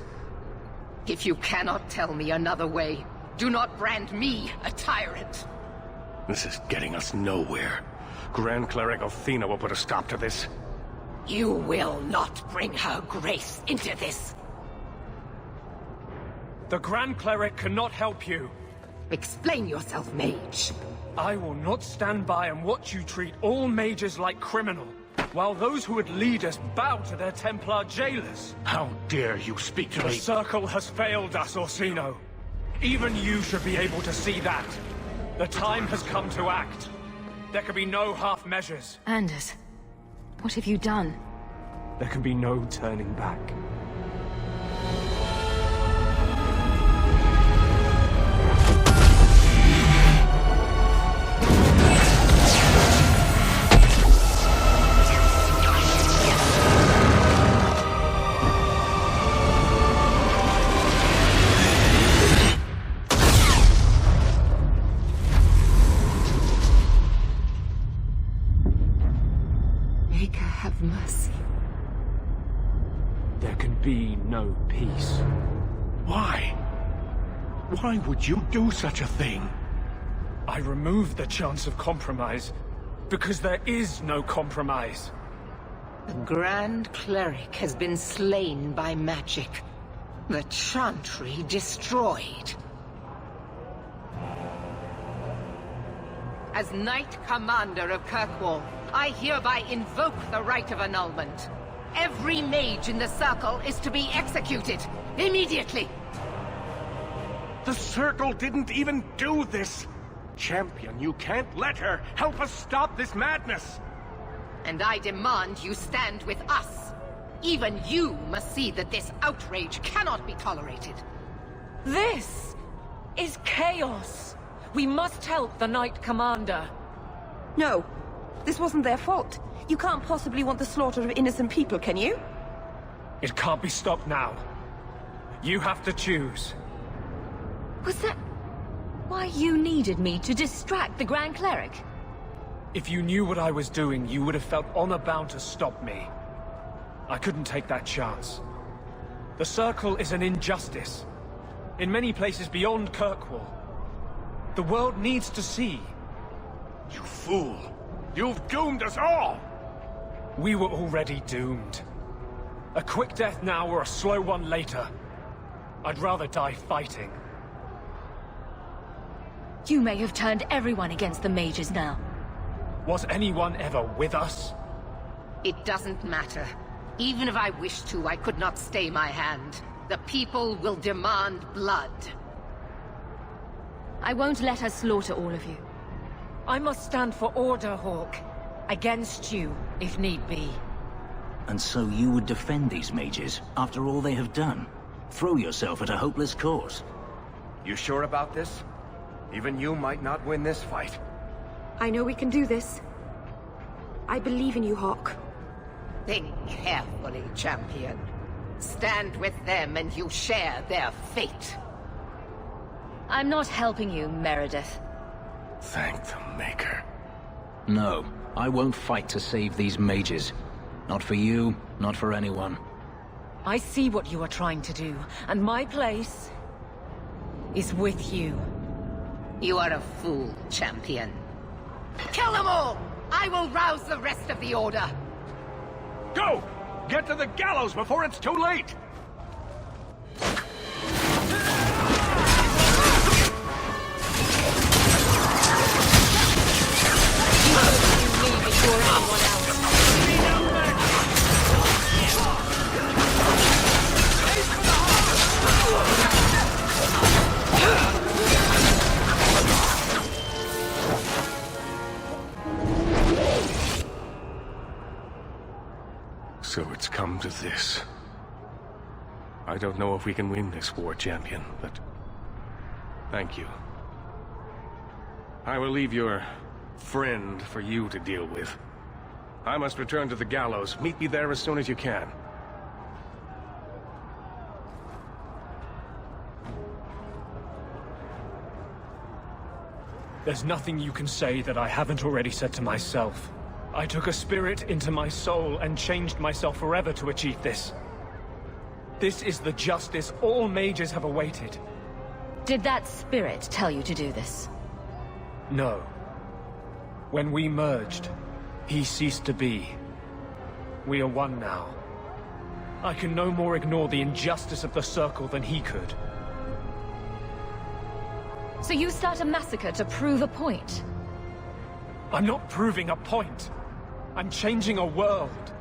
If you cannot tell me another way, do not brand me a tyrant. This is getting us nowhere. Grand Cleric Athena will put a stop to this. You will not bring her grace into this. The Grand Cleric cannot help you. Explain yourself, mage. I will not stand by and watch you treat all mages like criminal, while those who would lead us bow to their Templar jailers. How dare you speak to me? The Circle has failed us, Orsino. Even you should be able to see that. The time has come to act. There can be no half measures. Anders, what have you done? There can be no turning back. Mercy. There can be no peace. Why? Why would you do such a thing? I removed the chance of compromise, because there is no compromise. The Grand Cleric has been slain by magic. The Chantry destroyed. As Knight Commander of Kirkwall, I hereby invoke the right of annulment. Every mage in the Circle is to be executed, immediately! The Circle didn't even do this! Champion, you can't let her! Help us stop this madness! And I demand you stand with us. Even you must see that this outrage cannot be tolerated. This is chaos! We must help the Knight Commander. No. This wasn't their fault. You can't possibly want the slaughter of innocent people, can you? It can't be stopped now. You have to choose. Was that why you needed me to distract the Grand Cleric? If you knew what I was doing, you would have felt honor-bound to stop me. I couldn't take that chance. The Circle is an injustice. In many places beyond Kirkwall. The world needs to see. You fool! You've doomed us all! We were already doomed. A quick death now or a slow one later. I'd rather die fighting. You may have turned everyone against the mages now. Was anyone ever with us? It doesn't matter. Even if I wished to, I could not stay my hand. The people will demand blood. I won't let her slaughter all of you. I must stand for order, Hawke. Against you, if need be. And so you would defend these mages, after all they have done? Throw yourself at a hopeless cause? You sure about this? Even you might not win this fight. I know we can do this. I believe in you, Hawke. Think carefully, champion. Stand with them and you share their fate. I'm not helping you, Meredith. Thank the Maker. No, I won't fight to save these mages. Not for you, not for anyone. I see what you are trying to do, and my place is with you. You are a fool, champion. Kill them all! I will rouse the rest of the Order! Go! Get to the gallows before it's too late! So it's come to this. I don't know if we can win this war, champion, but thank you. I will leave your friend for you to deal with. I must return to the gallows. Meet me there as soon as you can. There's nothing you can say that I haven't already said to myself. I took a spirit into my soul and changed myself forever to achieve this. This is the justice all mages have awaited. Did that spirit tell you to do this? No. When we merged, he ceased to be. We are one now. I can no more ignore the injustice of the Circle than he could. So you start a massacre to prove a point? I'm not proving a point. I'm changing a world.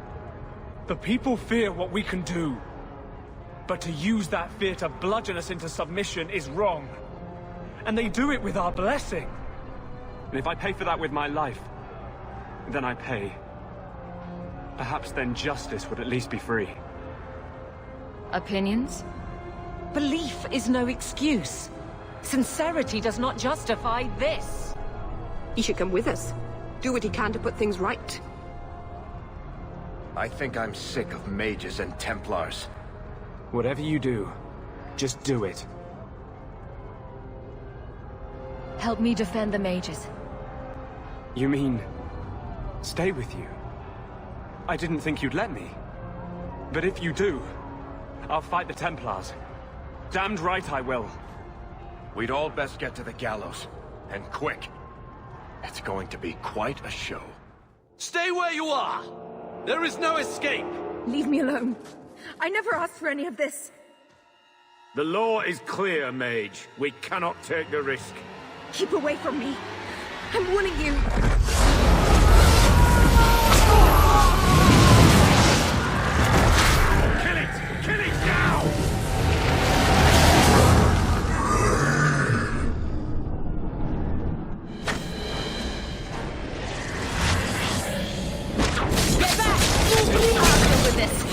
The people fear what we can do. But to use that fear to bludgeon us into submission is wrong. And they do it with our blessing. And if I pay for that with my life, then I pay. Perhaps then justice would at least be free. Opinions? Belief is no excuse. Sincerity does not justify this. He should come with us. Do what he can to put things right. I think I'm sick of mages and Templars. Whatever you do, just do it. Help me defend the mages. You mean, stay with you? I didn't think you'd let me. But if you do, I'll fight the Templars. Damned right I will. We'd all best get to the gallows. And quick. It's going to be quite a show. Stay where you are! There is no escape! Leave me alone. I never asked for any of this. The law is clear, Mage. We cannot take the risk. Keep away from me. I'm warning you. Kill it! Kill it now! Get back! I'll deal with this.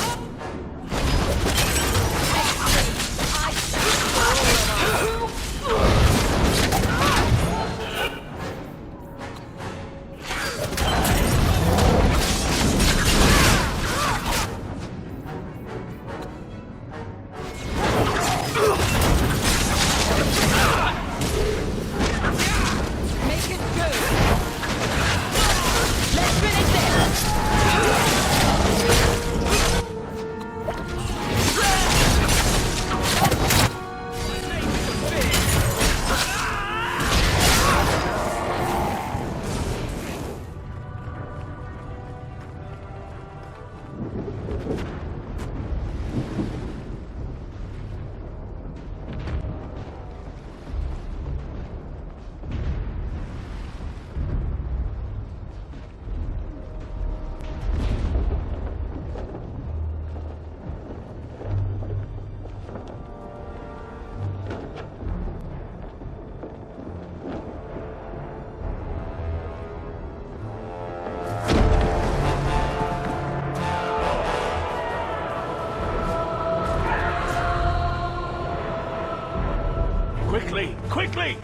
Quickly! Quickly!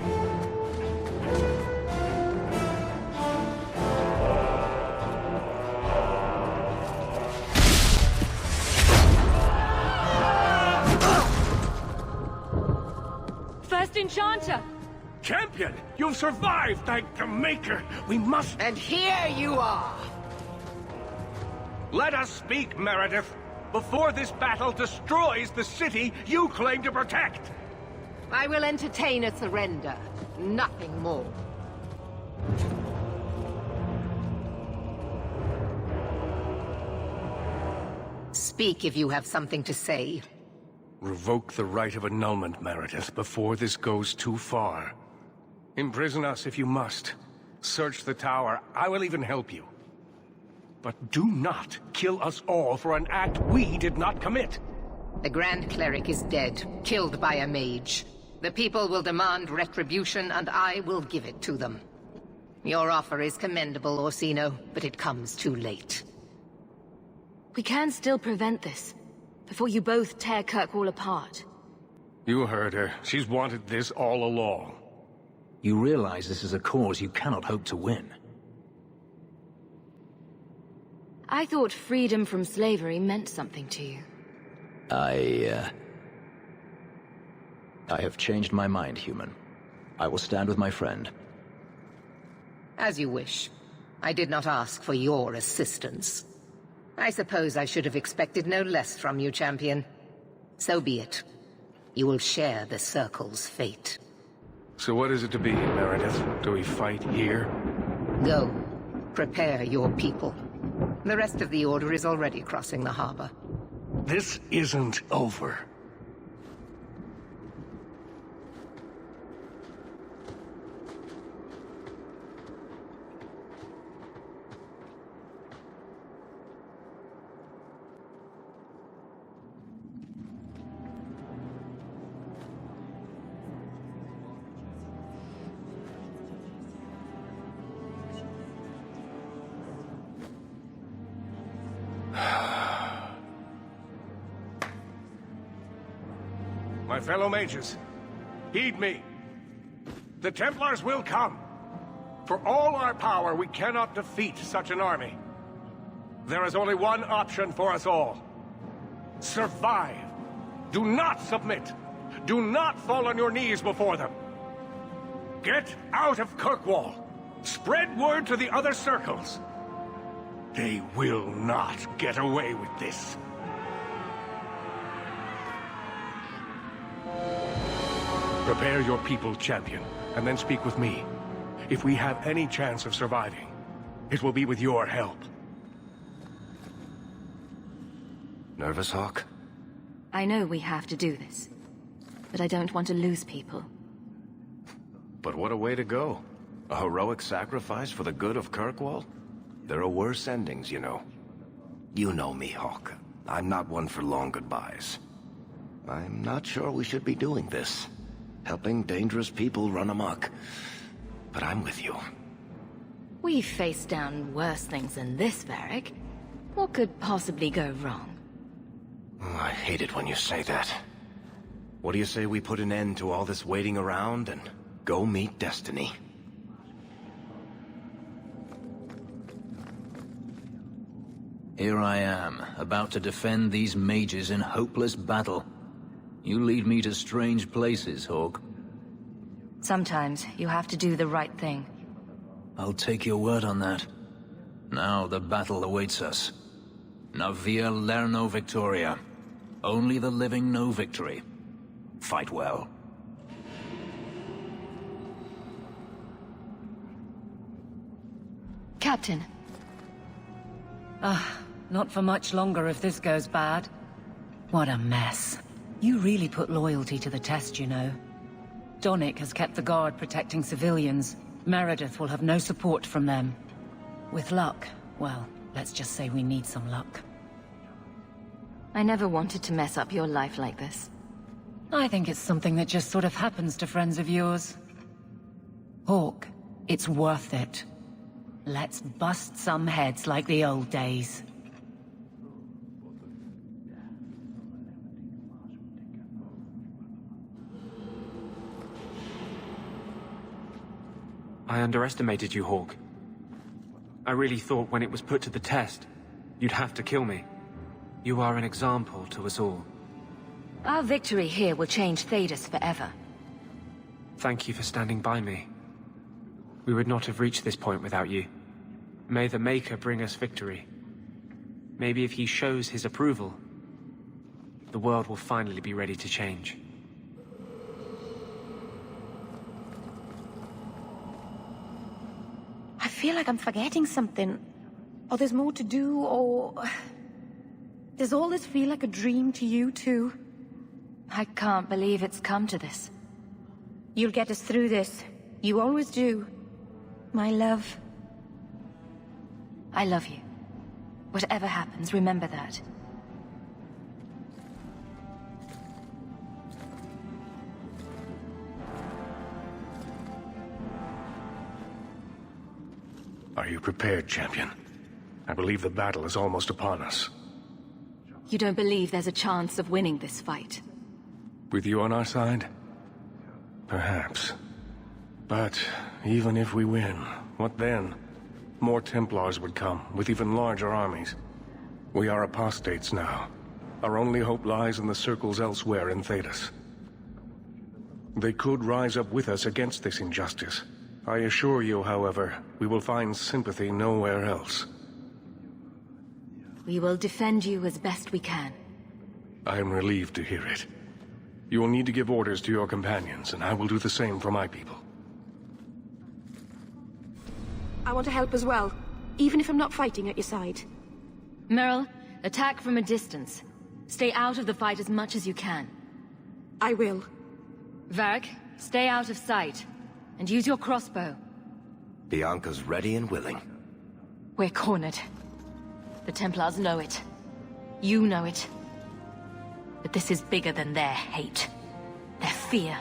First Enchanter! Champion! You've survived, thank the Maker! We must... And here you are! Let us speak, Meredith, before this battle destroys the city you claim to protect! I will entertain a surrender. Nothing more. Speak if you have something to say. Revoke the right of annulment, Meredith, before this goes too far. Imprison us if you must. Search the tower. I will even help you. But do not kill us all for an act we did not commit. The Grand Cleric is dead, killed by a mage. The people will demand retribution, and I will give it to them. Your offer is commendable, Orsino, but it comes too late. We can still prevent this, before you both tear Kirkwall apart. You heard her. She's wanted this all along. You realize this is a cause you cannot hope to win. I thought freedom from slavery meant something to you. I have changed my mind, human. I will stand with my friend. As you wish. I did not ask for your assistance. I suppose I should have expected no less from you, champion. So be it. You will share the Circle's fate. So what is it to be, Meredith? Do we fight here? Go. Prepare your people. The rest of the Order is already crossing the harbor. This isn't over. My fellow mages, heed me. The Templars will come. For all our power, we cannot defeat such an army. There is only one option for us all. Survive. Do not submit. Do not fall on your knees before them. Get out of Kirkwall. Spread word to the other circles. They will not get away with this. Prepare your people, champion, and then speak with me. If we have any chance of surviving, it will be with your help. Nervous, Hawke? I know we have to do this, but I don't want to lose people. But what a way to go. A heroic sacrifice for the good of Kirkwall? There are worse endings, you know. You know me, Hawke. I'm not one for long goodbyes. I'm not sure we should be doing this. Helping dangerous people run amok. But I'm with you. We've faced down worse things than this, Varric. What could possibly go wrong? Oh, I hate it when you say that. What do you say we put an end to all this waiting around and go meet destiny? Here I am, about to defend these mages in hopeless battle. You lead me to strange places, Hawke. Sometimes you have to do the right thing. I'll take your word on that. Now the battle awaits us. Navia Lerno Victoria. Only the living know victory. Fight well. Captain. Not for much longer if this goes bad. What a mess. You really put loyalty to the test, you know. Donnic has kept the guard protecting civilians. Meredith will have no support from them. With luck, well, let's just say we need some luck. I never wanted to mess up your life like this. I think it's something that just sort of happens to friends of yours. Hawke, it's worth it. Let's bust some heads like the old days. I underestimated you, Hawke. I really thought when it was put to the test, you'd have to kill me. You are an example to us all. Our victory here will change Thedas forever. Thank you for standing by me. We would not have reached this point without you. May the Maker bring us victory. Maybe if he shows his approval, the world will finally be ready to change. I feel like I'm forgetting something. Or there's more to do, or... Does all this feel like a dream to you, too? I can't believe it's come to this. You'll get us through this. You always do. My love. I love you. Whatever happens, remember that. Are you prepared, champion? I believe the battle is almost upon us. You don't believe there's a chance of winning this fight? With you on our side? Perhaps. But even if we win, what then? More Templars would come, with even larger armies. We are apostates now. Our only hope lies in the circles elsewhere in Thedas. They could rise up with us against this injustice. I assure you, however, we will find sympathy nowhere else. We will defend you as best we can. I am relieved to hear it. You will need to give orders to your companions, and I will do the same for my people. I want to help as well, even if I'm not fighting at your side. Merrill, attack from a distance. Stay out of the fight as much as you can. I will. Varric, stay out of sight. And use your crossbow. Bianca's ready and willing. We're cornered. The Templars know it. You know it. But this is bigger than their hate. Their fear.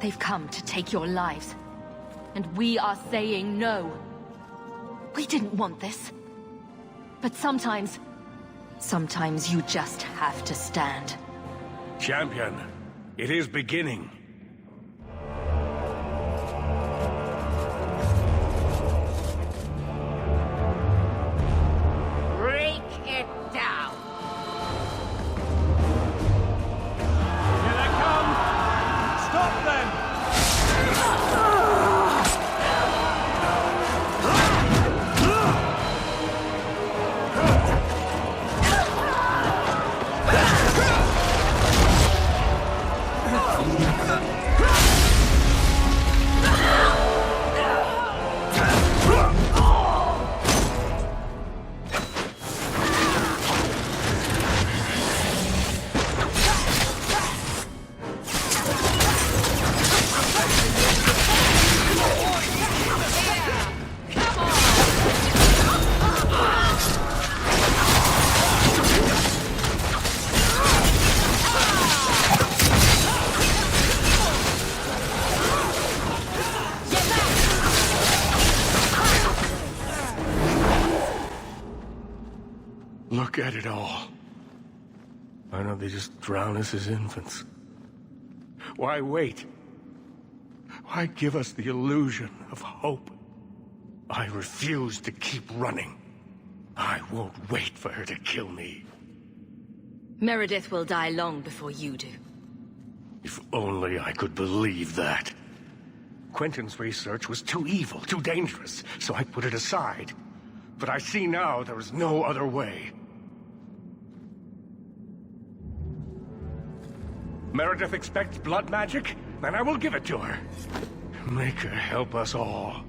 They've come to take your lives. And we are saying no. We didn't want this. But sometimes you just have to stand. Champion, it is beginning. Look at it all. Why don't they just drown us as infants? Why wait? Why give us the illusion of hope? I refuse to keep running. I won't wait for her to kill me. Meredith will die long before you do. If only I could believe that. Quentin's research was too evil, too dangerous, so I put it aside. But I see now there is no other way. Meredith expects blood magic? Then I will give it to her. Make her help us all.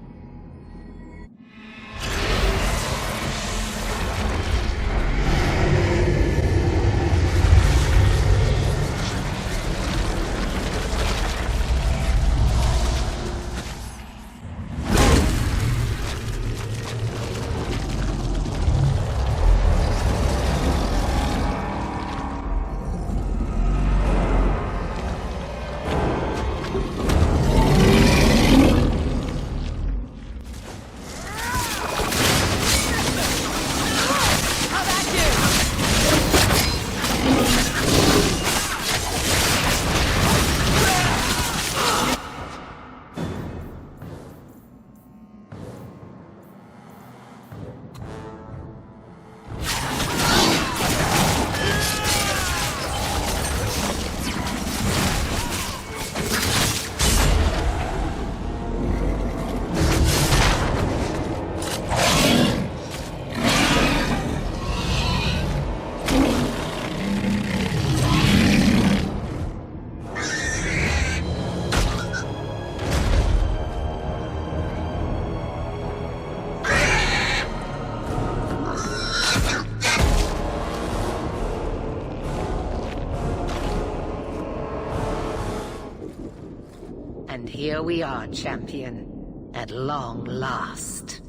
here we are, champion. At long last.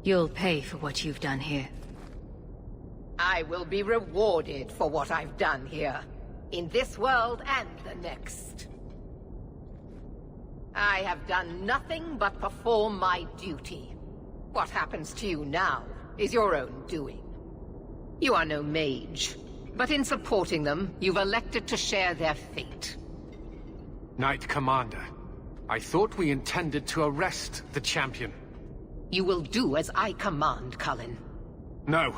You'll pay for what you've done here. I will be rewarded for what I've done here. In this world and the next. I have done nothing but perform my duty. What happens to you now is your own doing. You are no mage, but in supporting them, you've elected to share their fate. Knight Commander, I thought we intended to arrest the champion. You will do as I command, Cullen. No.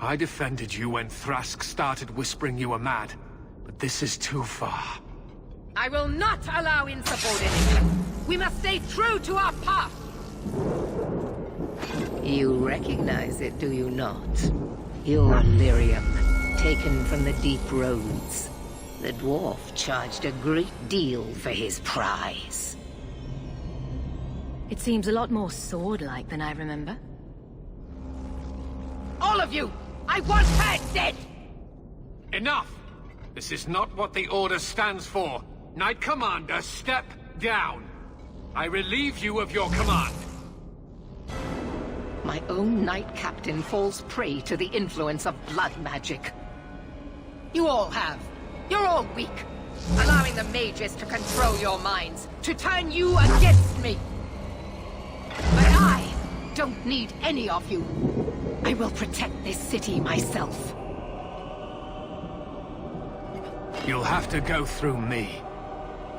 I defended you when Thrask started whispering you were mad, but this is too far. I will not allow insubordination. We must stay true to our path. You recognize it, do you not? Your lyrium, taken from the deep roads. The dwarf charged a great deal for his prize. It seems a lot more sword-like than I remember. All of you! I want her dead! Enough! This is not what the Order stands for. Knight Commander, step down. I relieve you of your command. My own Knight Captain falls prey to the influence of blood magic. You all have. You're all weak. Allowing the mages to control your minds, to turn you against me. But I don't need any of you. I will protect this city myself. You'll have to go through me.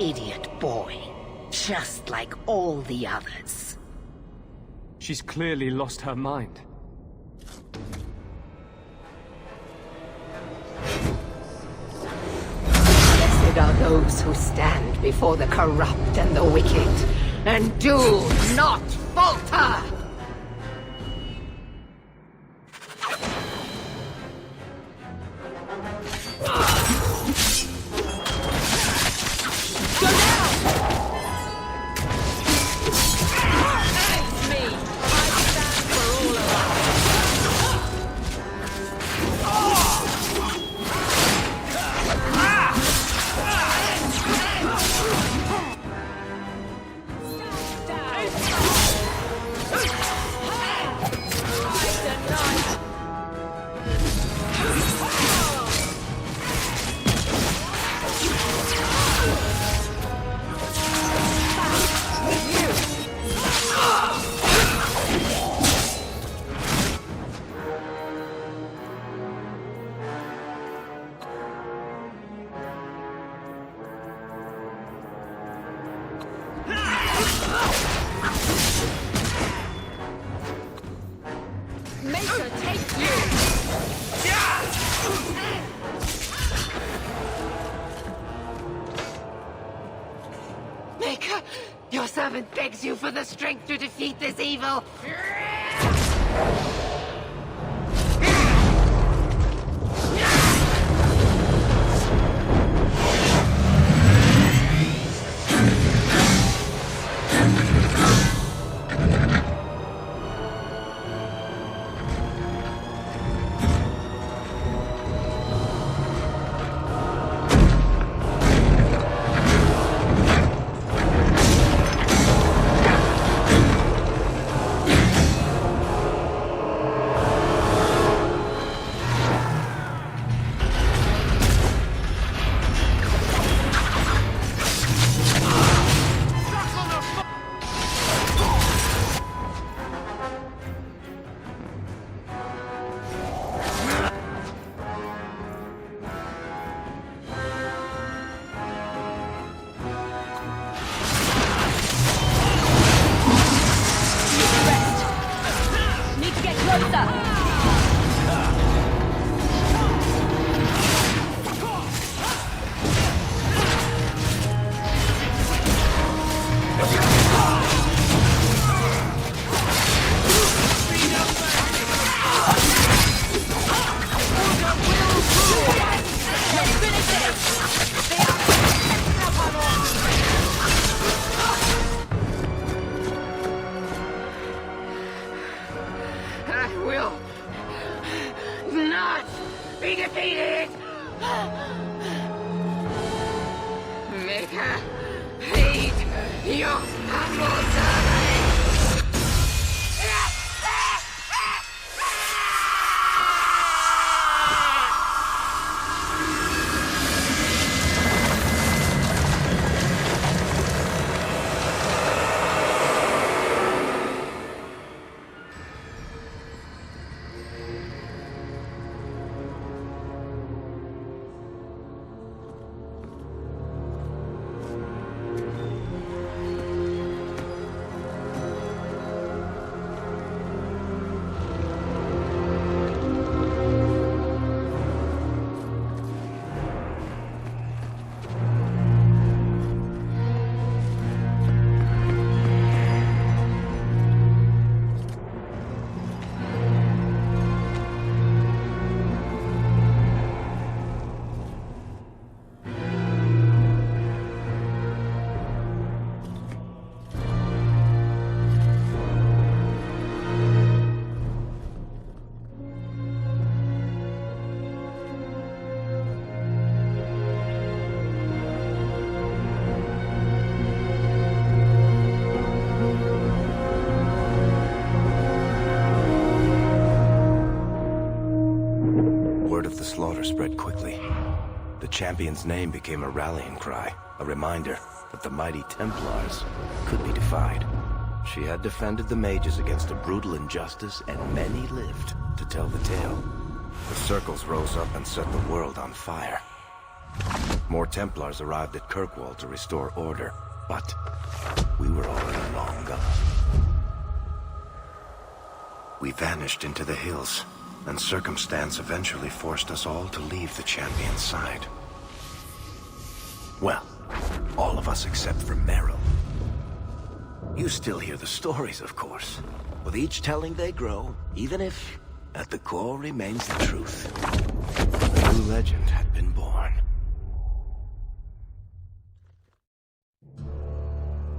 Idiot boy. Just like all the others. She's clearly lost her mind. Blessed are those who stand before the corrupt and the wicked, and do not falter! Maker, your servant begs you for the strength to defeat this evil. be defeated! Maker, heed your humble servant. Slaughter spread quickly. The champion's name became a rallying cry, a reminder that the mighty Templars could be defied. She had defended the mages against a brutal injustice, and many lived to tell the tale. The circles rose up and set the world on fire. More Templars arrived at Kirkwall to restore order, but we were already long gone. We vanished into the hills, and circumstance eventually forced us all to leave the champion's side. Well, all of us except for Merrill. You still hear the stories, of course. With each telling they grow, even if, at the core, remains the truth. A new legend had been born.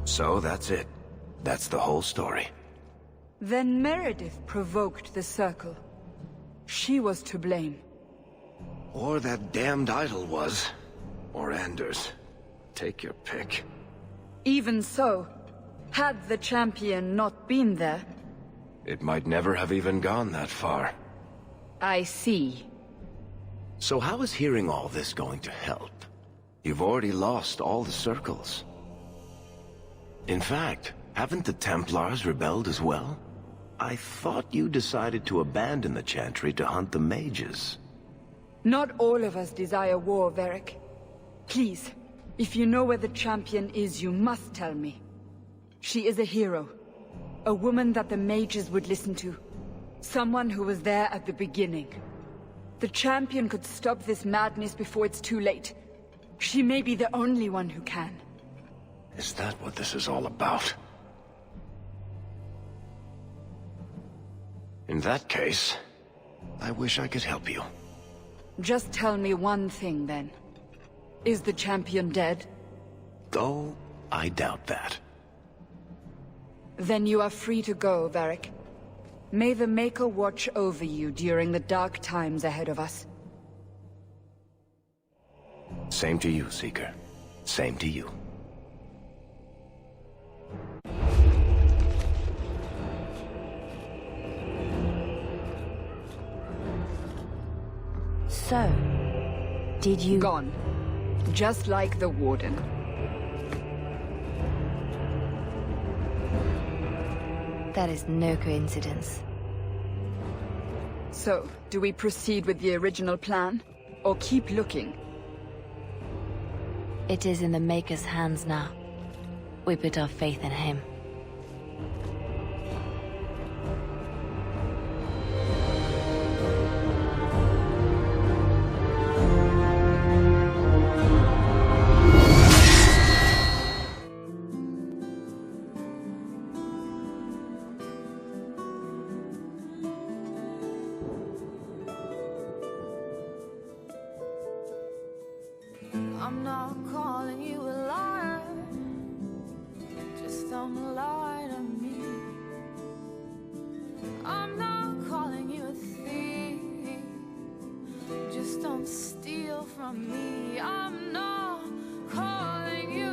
So that's it. That's the whole story. Then Meredith provoked the Circle. She was to blame. Or that damned idol was. Or Anders. Take your pick. Even so, had the champion not been there... It might never have even gone that far. I see. So how is hearing all this going to help? You've already lost all the circles. In fact, haven't the Templars rebelled as well? I thought you decided to abandon the Chantry to hunt the mages. Not all of us desire war, Varric. Please, if you know where the champion is, you must tell me. She is a hero. A woman that the mages would listen to. Someone who was there at the beginning. The champion could stop this madness before it's too late. She may be the only one who can. Is that what this is all about? In that case, I wish I could help you. Just tell me one thing, then. Is the champion dead? Though, I doubt that. Then you are free to go, Varric. May the Maker watch over you during the dark times ahead of us. Same to you, Seeker. Same to you. So, did you... Gone. Just like the Warden. That is no coincidence. So, do we proceed with the original plan? Or keep looking? It is in the Maker's hands now. We put our faith in him. I'm not calling you a liar, just don't lie to me. I'm not calling you a thief, just don't steal from me. I'm not calling you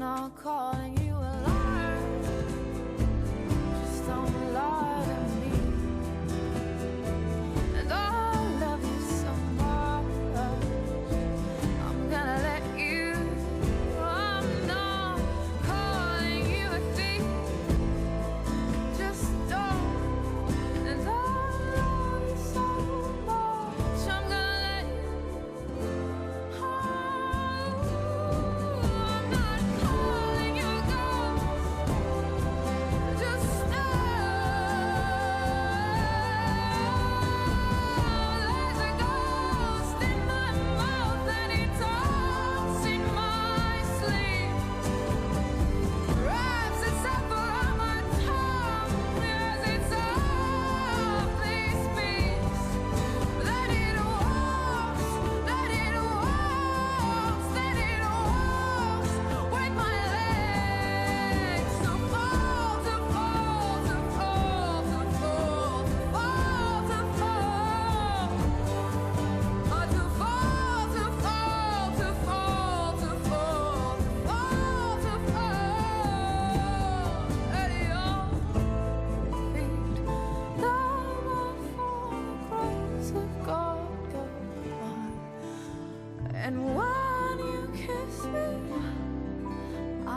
not calling you a liar. Just don't lie to me. And I love you so much. I'm gonna let you. I'm not calling you a thief. Just don't. And I love you so much. I'm gonna let you. I'm not calling you a ghost. Just stay. There's a ghost in my mouth and he talks in my sleep. Wraps itself around my tongue as it softly speaks. That it walks, that it walks, that it walks with my legs to fall, to fall, to fall, to fall, to fall, to fall. To fall, to fall, to fall, to fall, to fall, to fall. At your feet, down before the grace of God go by. And when you kiss me, I